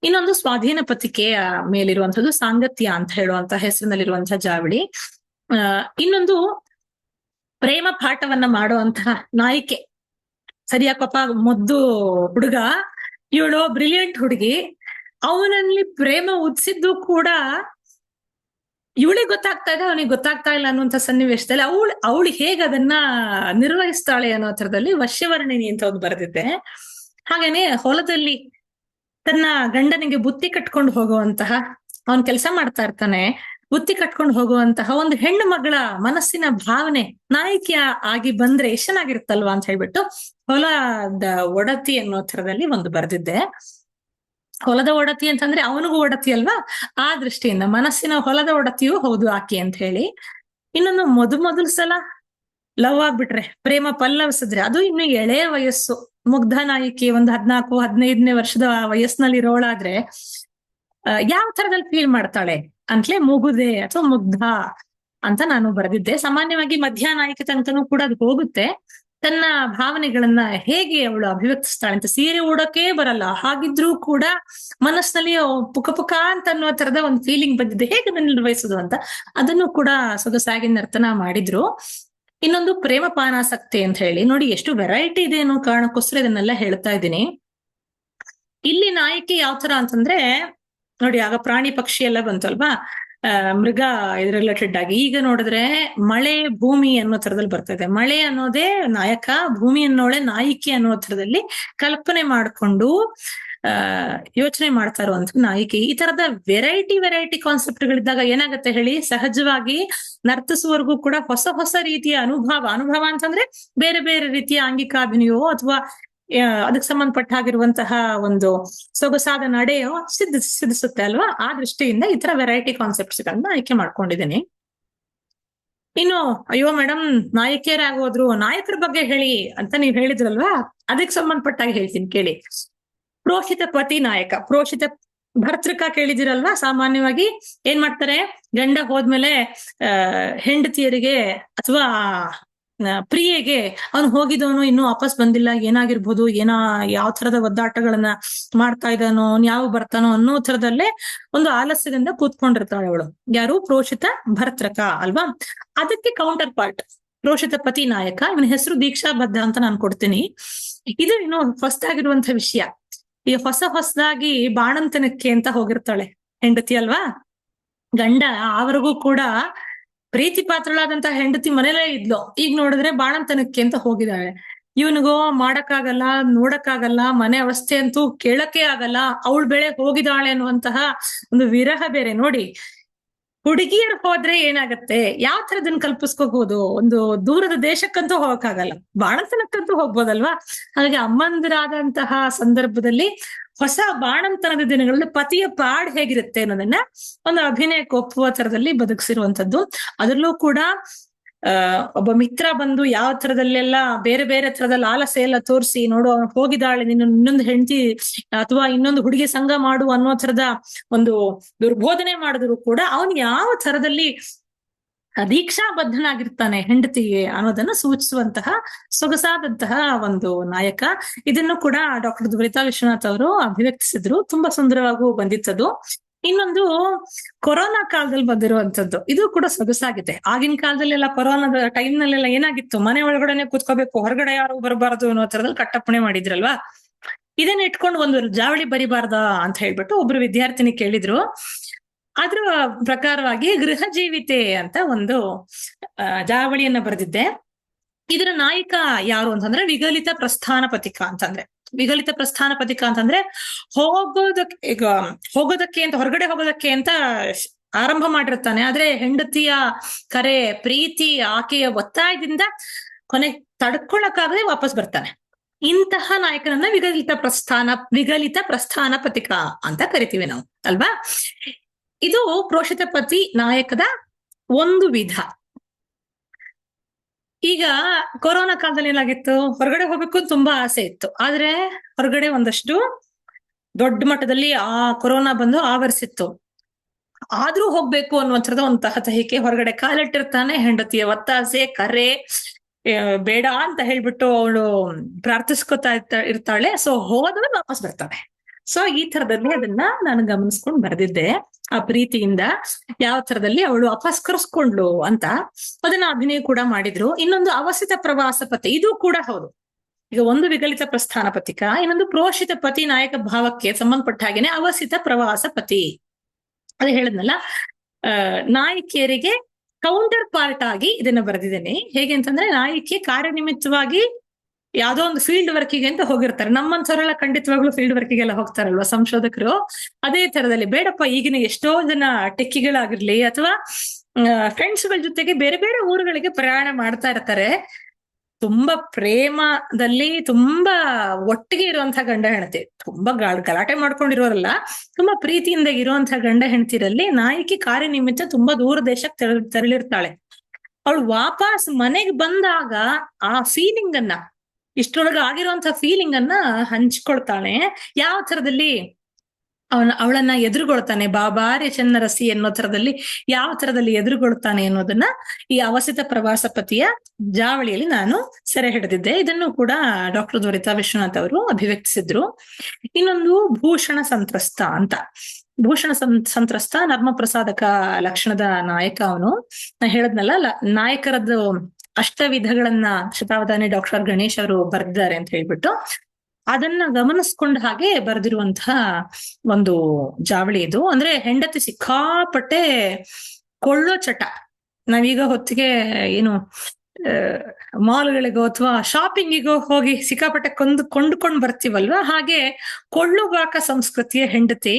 ಇನ್ನೊಂದು ಸ್ವಾಧೀನ ಪತಿಕೆಯ ಮೇಲಿರುವಂತದ್ದು ಸಾಂಗತ್ಯ ಅಂತ ಹೇಳುವಂತಹ ಹೆಸರಿನಲ್ಲಿರುವಂತಹ ಜಾವಳಿ. ಇನ್ನೊಂದು ಪ್ರೇಮ ಪಾಠವನ್ನ ಮಾಡುವಂತಹ ನಾಯಿಕೆ. ಸರಿಯಾಕಪ್ಪ, ಮುದ್ದು ಹುಡುಗ, ಇವಳು ಬ್ರಿಲಿಯಂಟ್ ಹುಡುಗಿ, ಅವನಲ್ಲಿ ಪ್ರೇಮ ಉತ್ಸಿದ್ದು ಕೂಡ ಇವಳಿಗೆ ಗೊತ್ತಾಗ್ತಾ ಇದೆ, ಅವನಿಗೆ ಗೊತ್ತಾಗ್ತಾ ಇಲ್ಲ ಅನ್ನುವಂಥ ಸನ್ನಿವೇಶದಲ್ಲಿ ಅವಳು ಹೇಗೆ ಅದನ್ನ ನಿರ್ವಹಿಸ್ತಾಳೆ ಅನ್ನೋ ಥರದಲ್ಲಿ ವಶ್ಯವರ್ಣಿನಿ ಅಂತ ಒಂದು ಬರೆದಿದ್ದೆ. ಹಾಗೇನೆ ಹೊಲದಲ್ಲಿ ತನ್ನ ಗಂಡನಿಗೆ ಬುತ್ತಿ ಕಟ್ಕೊಂಡು ಹೋಗುವಂತಹ, ಅವನ್ ಕೆಲಸ ಮಾಡ್ತಾ ಇರ್ತಾನೆ, ಬುತ್ತಿ ಕಟ್ಕೊಂಡು ಹೋಗುವಂತಹ ಒಂದು ಹೆಣ್ಣು ಮಗಳ ಮನಸ್ಸಿನ ಭಾವನೆ ನಾಯಕಿ ಆಗಿ ಬಂದ್ರೆ ಎಷ್ಟು ಚೆನ್ನಾಗಿರುತ್ತಲ್ವಾ ಅಂತ ಹೇಳ್ಬಿಟ್ಟು ಹೊಲದ ಒಡತಿ ಅನ್ನೋ ಥರದಲ್ಲಿ ಒಂದು ಬರೆದಿದ್ದೆ. ಹೊಲದ ಒಡತಿ ಅಂತಂದ್ರೆ ಅವನಿಗೂ ಒಡತಿ ಅಲ್ವಾ, ಆ ದೃಷ್ಟಿಯಿಂದ ಮನಸ್ಸಿನ ಹೊಲದ ಒಡತಿಯೂ ಹೌದು ಆಕೆ ಅಂತ ಹೇಳಿ. ಇನ್ನೊಂದು ಮೊದಲು ಸಲ ಲವ್ ಆಗ್ಬಿಟ್ರೆ, ಪ್ರೇಮ ಪಲ್ಲವಿಸಿದ್ರೆ, ಅದು ಇನ್ನು ಎಳೆಯ ವಯಸ್ಸು, ಮುಗ್ಧ ನಾಯಕಿ ಒಂದು 14-15ನೇ ವರ್ಷದ ವಯಸ್ಸಿನಲ್ಲಿ ಇರೋಳಾದ್ರೆ ಯಾವ ತರದಲ್ಲಿ ಫೀಲ್ ಮಾಡ್ತಾಳೆ ಅಂತಲೇ ಮುಗುದೆ ಅಥವಾ ಮುಗ್ಧ ಅಂತ ನಾನು ಬರೆದಿದ್ದೆ. ಸಾಮಾನ್ಯವಾಗಿ ಮಧ್ಯ ನಾಯಕಿ ತನಕನೂ ಕೂಡ ಅದು ಹೋಗುತ್ತೆ. ತನ್ನ ಭಾವನೆಗಳನ್ನ ಹೇಗೆ ಅವಳು ಅಭಿವ್ಯಕ್ತಿಸ್ತಾಳೆ ಅಂತ, ಸೀರೆ ಉಡೋಕೆ ಬರಲ್ಲ, ಹಾಗಿದ್ರೂ ಕೂಡ ಮನಸ್ಸಿನಲ್ಲಿ ಪುಕ ಪುಕ ಅಂತ ಅನ್ನೋ ತರದ ಒಂದು ಫೀಲಿಂಗ್ ಬಂದಿದೆ, ಹೇಗೆ ಅದನ್ನ ನಿರ್ವಹಿಸೋದು ಅಂತ ಅದನ್ನು ಕೂಡ ಸೊಗಸಾಗಿ ನರ್ತನ ಮಾಡಿದ್ರು. ಇನ್ನೊಂದು ಪ್ರೇಮ ಪಾನಾಸಕ್ತಿ ಅಂತ ಹೇಳಿ, ನೋಡಿ ಎಷ್ಟು ವೆರೈಟಿ ಇದೆ ಅನ್ನೋ ಕಾರಣಕ್ಕೋಸ್ಕರ ಇದನ್ನೆಲ್ಲ ಹೇಳ್ತಾ ಇದ್ದೀನಿ. ಇಲ್ಲಿ ನಾಯಕಿ ಯಾವ ತರ ಅಂತಂದ್ರೆ ನೋಡಿ, ಆಗ ಪ್ರಾಣಿ ಪಕ್ಷಿ ಎಲ್ಲ ಬಂತಲ್ವಾ, ಮೃಗ ಇದ್ರ ರಿಲೇಟೆಡ್ ಆಗಿ. ಈಗ ನೋಡಿದ್ರೆ ಮಳೆ ಭೂಮಿ ಅನ್ನೋ ತರದಲ್ಲಿ ಬರ್ತಾ ಇದೆ. ಮಳೆ ಅನ್ನೋದೇ ನಾಯಕ, ಭೂಮಿ ಅನ್ನೋಳೆ ನಾಯಕಿ ಅನ್ನೋ ತರದಲ್ಲಿ ಕಲ್ಪನೆ ಮಾಡಿಕೊಂಡು ಯೋಚನೆ ಮಾಡ್ತಾ ಇರುವಂತ ನಾಯಕಿ. ಈ ತರದ ವೆರೈಟಿ ಕಾನ್ಸೆಪ್ಟ್ಗಳಿದ್ದಾಗ ಏನಾಗತ್ತೆ ಹೇಳಿ, ಸಹಜವಾಗಿ ನರ್ತಿಸುವವರೆಗೂ ಕೂಡ ಹೊಸ ರೀತಿಯ ಅನುಭವ ಅಂತಂದ್ರೆ ಬೇರೆ ಬೇರೆ ರೀತಿಯ ಆಂಗಿಕ ಅಭಿನಯವೋ ಅಥವಾ ಅದಕ್ಕೆ ಸಂಬಂಧಪಟ್ಟ ಹಾಗಿರುವಂತಹ ಒಂದು ಸೊಗಸಾದ ನಡೆಯೋ ಸಿದ್ಧಿಸುತ್ತೆ ಅಲ್ವಾ. ಆ ದೃಷ್ಟಿಯಿಂದ ಈ ತರ ವೆರೈಟಿ ಕಾನ್ಸೆಪ್ಟ್ಸ್ ಗಳನ್ನ ಆಯ್ಕೆ ಮಾಡ್ಕೊಂಡಿದ್ದೀನಿ. ಇನ್ನು ಅಯ್ಯೋ ಮೇಡಮ್ ನಾಯಕಿಯರಾಗೋದ್ರು, ನಾಯಕರ ಬಗ್ಗೆ ಹೇಳಿ ಅಂತ ನೀವ್ ಹೇಳಿದ್ರಲ್ವಾ, ಅದಕ್ಕೆ ಸಂಬಂಧಪಟ್ಟಾಗಿ ಹೇಳ್ತೀನಿ ಕೇಳಿ. ಪ್ರೋಷಿತ ಪತಿ ನಾಯಕ, ಪ್ರೋಷಿತ ಭರ್ತೃಕ ಕೇಳಿದಿರಲ್ವಾ. ಸಾಮಾನ್ಯವಾಗಿ ಏನ್ ಮಾಡ್ತಾರೆ, ಗಂಡ ಹೋದ್ಮೇಲೆ ಹೆಂಡತಿಯರಿಗೆ ಅಥವಾ ಪ್ರಿಯೆಗೆ ಅವನು ಹೋಗಿದವನು ಇನ್ನೂ ವಾಪಸ್ ಬಂದಿಲ್ಲ, ಏನಾಗಿರ್ಬೋದು, ಯಾವ ತರದ ಒದ್ದಾಟಗಳನ್ನ ಮಾಡ್ತಾ ಇದ್ದಾನೋ, ಯಾವ ಬರ್ತಾನೋ ಅನ್ನೋ ತರದಲ್ಲೇ ಒಂದು ಆಲಸ್ಯದಿಂದ ಕೂತ್ಕೊಂಡಿರ್ತಾಳೆ ಅವಳು. ಯಾರು? ಪ್ರೋಷಿತ ಭರ್ತೃಕ ಅಲ್ವಾ. ಅದಕ್ಕೆ ಕೌಂಟರ್ ಪಾರ್ಟ್ ಪ್ರೋಷಿತ ಪತಿ ನಾಯಕ. ಇವನ ಹೆಸರು ದೀಕ್ಷಾ ಬದ್ಧ ಅಂತ ನಾನು ಕೊಡ್ತೀನಿ. ಇದು ಇನ್ನು ಹೊಸದಾಗಿರುವಂತ ವಿಷಯ. ಈ ಹೊಸದಾಗಿ ಬಾಣಂತನಕ್ಕೆ ಅಂತ ಹೋಗಿರ್ತಾಳೆ ಹೆಂಡತಿ ಅಲ್ವಾ. ಗಂಡ ಆವರೆಗೂ ಕೂಡ ಪ್ರೀತಿ ಪಾತ್ರಳಾದಂತ ಹೆಂಡತಿ ಮನೇಲೇ ಇದ್ಲು, ಈಗ ನೋಡಿದ್ರೆ ಬಾಣಂತನಕ್ಕೆ ಅಂತ ಹೋಗಿದ್ದಾಳೆ. ಇವನಿಗೋ ಮಾಡಕ್ಕಾಗಲ್ಲ, ನೋಡಕ್ಕಾಗಲ್ಲ, ಮನೆ ಅವಸ್ಥೆ ಅಂತೂ ಕೇಳಕ್ಕೆ ಆಗಲ್ಲ, ಅವಳು ಬೆಳೆ ಹೋಗಿದ್ದಾಳೆ ಅನ್ನುವಂತಹ ಒಂದು ವಿರಹ ಬೇರೆ. ನೋಡಿ, ಹುಡುಗಿಯರು ಹೋದ್ರೆ ಏನಾಗತ್ತೆ, ಯಾವ ತರದನ್ನ ಕಲ್ಪಿಸ್ಕೋಬಹುದು. ಒಂದು ದೂರದ ದೇಶಕ್ಕಂತೂ ಹೋಗಕ್ಕಾಗಲ್ಲ, ಬಾಣಂತನಕ್ಕಂತೂ ಹೋಗ್ಬೋದಲ್ವಾ. ಹಾಗಾಗಿ ಅಮ್ಮಂದಿರಾದಂತಹ ಸಂದರ್ಭದಲ್ಲಿ ಹೊಸ ಬಾಣಂತನದ ದಿನಗಳಲ್ಲಿ ಪತಿಯ ಪಾಡ್ ಹೇಗಿರುತ್ತೆ ಅನ್ನೋದನ್ನ ಒಂದು ಅಭಿನಯಕ್ಕೆ ಒಪ್ಪುವ ತರದಲ್ಲಿ ಬದುಕಿಸಿರುವಂತದ್ದು. ಅದರಲ್ಲೂ ಕೂಡ ಒಬ್ಬ ಮಿತ್ರ ಬಂದು ಯಾವ ತರದಲ್ಲೆಲ್ಲ ಬೇರೆ ಬೇರೆ ತರದಲ್ಲಿ ಆಲಸೆ ಎಲ್ಲ ತೋರಿಸಿ, ನೋಡು ಅವನು ಹೋಗಿದ್ದಾಳೆ, ನೀನು ಇನ್ನೊಂದು ಹೆಂಡತಿ ಅಥವಾ ಇನ್ನೊಂದು ಹುಡುಗಿ ಸಂಘ ಮಾಡು ಅನ್ನೋ ತರದ ಒಂದು ದುರ್ಬೋಧನೆ ಮಾಡಿದ್ರು ಕೂಡ ಅವನು ಯಾವ ತರದಲ್ಲಿ ದೀಕ್ಷಾ ಬದ್ಧನಾಗಿರ್ತಾನೆ ಹೆಂಡತಿಗೆ ಅನ್ನೋದನ್ನ ಸೂಚಿಸುವಂತಹ ಸೊಗಸಾದಂತಹ ಒಂದು ನಾಯಕ. ಇದನ್ನು ಕೂಡ ಡಾಕ್ಟರ್ ದ್ವರಿತಾ ವಿಶ್ವನಾಥ್ ಅವರು ಅಭಿವ್ಯಕ್ತಿಸಿದ್ರು, ತುಂಬಾ ಸುಂದರವಾಗೂ ಬಂದಿತ್ತದು. ಇನ್ನೊಂದು ಕೊರೋನಾ ಕಾಲದಲ್ಲಿ ಬಂದಿರುವಂತದ್ದು, ಇದು ಕೂಡ ಸೊಗಸಾಗಿದೆ. ಆಗಿನ ಕಾಲದಲ್ಲೆಲ್ಲ ಕೊರೋನಾದ ಟೈಮ್ ನಲ್ಲೆಲ್ಲ ಏನಾಗಿತ್ತು, ಮನೆ ಒಳಗಡೆನೆ ಕೂತ್ಕೋಬೇಕು, ಹೊರಗಡೆ ಯಾರು ಬರಬಾರದು ಅನ್ನೋ ತರದಲ್ಲಿ ಕಟ್ಟಪ್ಪಣೆ ಮಾಡಿದ್ರಲ್ವಾ. ಇದನ್ನ ಇಟ್ಕೊಂಡು ಒಂದು ಜಾವಳಿ ಬರಿಬಾರ್ದ ಅಂತ ಹೇಳ್ಬಿಟ್ಟು ಒಬ್ರು ವಿದ್ಯಾರ್ಥಿನಿ ಕೇಳಿದ್ರು. ಅದ್ರ ಪ್ರಕಾರವಾಗಿ ಗೃಹ ಜೀವಿತೆ ಅಂತ ಒಂದು ಜಾವಳಿಯನ್ನ ಬರೆದಿದ್ದೆ. ಇದರ ನಾಯಕ ಯಾರು ಅಂತಂದ್ರೆ ವಿಗಲಿತ ಪ್ರಸ್ಥಾನ ಪಥಿಕ ಅಂತಂದ್ರೆ, ವಿಗಲಿತ ಪ್ರಸ್ಥಾನ ಪಥಿಕ ಅಂತಂದ್ರೆ ಹೋಗೋದಕ್ಕೆ ಅಂತ, ಹೊರಗಡೆ ಹೋಗೋದಕ್ಕೆ ಅಂತ ಆರಂಭ ಮಾಡಿರ್ತಾನೆ. ಆದ್ರೆ ಹೆಂಡತಿಯ ಕರೆ, ಪ್ರೀತಿ, ಆಕೆಯ ಒತ್ತಾಯದಿಂದ ಕೊನೆ ತಡ್ಕೊಳಕ್ಕಾಗದೆ ವಾಪಸ್ ಬರ್ತಾನೆ. ಇಂತಹ ನಾಯಕನನ್ನ ವಿಗಲಿತ ಪ್ರಸ್ಥಾನ ಪಥಿಕ ಅಂತ ಕರಿತೀವಿ ನಾವು ಅಲ್ವಾ. ಇದು ಪ್ರೋಷಿತ ಪತಿ ನಾಯಕದ ಒಂದು ವಿಧ. ಈಗ ಕೊರೋನಾ ಕಾಲದಲ್ಲಿ ಏನಾಗಿತ್ತು, ಹೊರಗಡೆ ಹೋಗ್ಬೇಕು ಅಂತ ತುಂಬಾ ಆಸೆ ಇತ್ತು. ಆದ್ರೆ ಹೊರಗಡೆ ಒಂದಷ್ಟು ದೊಡ್ಡ ಮಟ್ಟದಲ್ಲಿ ಆ ಕೊರೋನಾ ಬಂದು ಆವರಿಸಿತ್ತು. ಆದ್ರೂ ಹೋಗ್ಬೇಕು ಅನ್ನುವಂಥದ್ದು ಒಂದು ತಹತಹಿಕೆ. ಹೊರಗಡೆ ಕಾಲಿಟ್ಟಿರ್ತಾನೆ, ಹೆಂಡತಿಯ ಒತ್ತಾಸೆ, ಕರೆ, ಬೇಡ ಅಂತ ಹೇಳ್ಬಿಟ್ಟು ಅವಳು ಪ್ರಾರ್ಥಿಸ್ಕೊತಾ ಇರ್ತಾಳೆ. ಸೊ ಹೋದ್ರೆ ವಾಪಸ್ ಬರ್ತಾಳೆ. ಸೊ ಈ ತರದಲ್ಲಿ ಅದನ್ನ ನಾನು ಗಮನಿಸ್ಕೊಂಡು ಬರೆದಿದ್ದೆ. ಆ ಪ್ರೀತಿಯಿಂದ ಯಾವ ತರದಲ್ಲಿ ಅವಳು ವಾಪಸ್ ಕರೆಸ್ಕೊಂಡ್ಲು ಅಂತ. ಅದನ್ನ ಅಭಿನಯ ಕೂಡ ಮಾಡಿದ್ರು. ಇನ್ನೊಂದು ಅವಸಿತ ಪ್ರವಾಸ ಪತಿ, ಇದು ಕೂಡ ಹೌದು. ಈಗ ಒಂದು ವಿಗಲಿತ ಪ್ರಸ್ಥಾನ ಪಥಿಕ, ಇನ್ನೊಂದು ಪ್ರೋಷಿತ ಪತಿ ನಾಯಕ ಭಾವಕ್ಕೆ ಸಂಬಂಧಪಟ್ಟ ಹಾಗೇನೆ ಅವಸಿತ ಪ್ರವಾಸ ಪತಿ. ಅದು ಹೇಳಿದ್ನಲ್ಲ, ನಾಯಕಿಯರಿಗೆ ಕೌಂಟರ್ ಪಾರ್ಟ್ ಆಗಿ ಇದನ್ನ ಬರೆದಿದ್ದೇನೆ. ಹೇಗೆ ಅಂತಂದ್ರೆ, ನಾಯಕಿ ಕಾರ್ಯನಿಮಿತ್ತವಾಗಿ ಯಾವ್ದೋ ಒಂದು ಫೀಲ್ಡ್ ವರ್ಕಿಗೆ ಅಂತ ಹೋಗಿರ್ತಾರೆ. ನಮ್ಮಂಥವರೆಲ್ಲ ಖಂಡಿತವಾಗ್ಲೂ ಫೀಲ್ಡ್ ವರ್ಕಿಗೆಲ್ಲ ಹೋಗ್ತಾರಲ್ವಾ ಸಂಶೋಧಕರು. ಅದೇ ತರದಲ್ಲಿ ಬೇಡಪ್ಪ, ಈಗಿನ ಎಷ್ಟೋ ಜನ ಟೆಕ್ಕಿಗಳಾಗಿರ್ಲಿ ಅಥವಾ ಫ್ರೆಂಡ್ಸ್ಗಳ ಜೊತೆಗೆ ಬೇರೆ ಬೇರೆ ಊರುಗಳಿಗೆ ಪ್ರಯಾಣ ಮಾಡ್ತಾ ಇರ್ತಾರೆ. ತುಂಬಾ ಪ್ರೇಮದಲ್ಲಿ ತುಂಬಾ ಒಟ್ಟಿಗೆ ಇರುವಂತಹ ಗಂಡ ಹೆಂಡತಿ, ತುಂಬಾ ಗಲಾಟೆ ಮಾಡ್ಕೊಂಡಿರೋರಲ್ಲ, ತುಂಬಾ ಪ್ರೀತಿಯಿಂದ ಇರುವಂತಹ ಗಂಡ ಹೆಂಡತಿರಲ್ಲಿ ನಾಯಕಿ ಕಾರ್ಯನಿಮಿತ್ತ ತುಂಬಾ ದೂರ ದೇಶಕ್ಕೆ ತೆರಳಿರ್ತಾಳೆ. ಅವಳು ವಾಪಸ್ ಮನೆಗೆ ಬಂದಾಗ ಆ ಫೀಲಿಂಗ್ ಅನ್ನ, ಇಷ್ಟರೊಳಗೆ ಆಗಿರುವಂತಹ ಫೀಲಿಂಗ್ ಅನ್ನ ಹಂಚ್ಕೊಳ್ತಾನೆ. ಯಾವ ತರದಲ್ಲಿ ಅವಳನ್ನ ಎದುರುಗೊಳ್ತಾನೆ, ಬಾಬಾರಿ ಚೆನ್ನರಸಿ ಅನ್ನೋ ತರದಲ್ಲಿ ಯಾವ ತರದಲ್ಲಿ ಎದುರುಗೊಳ್ತಾನೆ ಅನ್ನೋದನ್ನ ಈ ಅವಸಿತ ಪ್ರವಾಸ ಪತಿಯ ಜಾವಳಿಯಲ್ಲಿ ನಾನು ಸೆರೆ ಹಿಡಿದಿದ್ದೆ. ಇದನ್ನು ಕೂಡ ಡಾಕ್ಟರ್ ದ್ವರಿತಾ ವಿಶ್ವನಾಥ್ ಅವರು ಅಭಿವ್ಯಕ್ತಿಸಿದ್ರು. ಇನ್ನೊಂದು ಭೂಷಣ ಸಂತ್ರಸ್ತ ಅಂತ. ಭೂಷಣ ಸಂತ್ರಸ್ತ ನರ್ಮ ಪ್ರಸಾದಕ ಲಕ್ಷಣದ ನಾಯಕ ಅವನು. ನಾ ಹೇಳದ್ನಲ್ಲ, ನಾಯಕರದ್ದು ಅಷ್ಟವಿಧಗಳನ್ನ ಶತಾವಧಾನಿ ಡಾಕ್ಟರ್ ಗಣೇಶ್ ಅವರು ಬರೆದಿದ್ದಾರೆ ಅಂತ ಹೇಳ್ಬಿಟ್ಟು, ಅದನ್ನ ಗಮನಿಸ್ಕೊಂಡ ಹಾಗೆ ಬರೆದಿರುವಂತಹ ಒಂದು ಜಾವಳಿ ಇದು. ಅಂದ್ರೆ ಹೆಂಡತಿ ಸಿಕ್ಕಾಪಟ್ಟೆ ಕೊಳ್ಳೋ ಚಟ. ನಾವೀಗ ಹೊತ್ತಿಗೆ ಏನು ಮಾಲ್ಗಳಿಗೋ ಅಥವಾ ಶಾಪಿಂಗಿಗೋ ಹೋಗಿ ಸಿಕ್ಕಾಪಟ್ಟೆ ಕೊಂಡ್ಕೊಂಡ್ ಬರ್ತೀವಲ್ವಾ, ಹಾಗೆ ಕೊಳ್ಳುಗಾಕ ಸಂಸ್ಕೃತಿಯ ಹೆಂಡತಿ.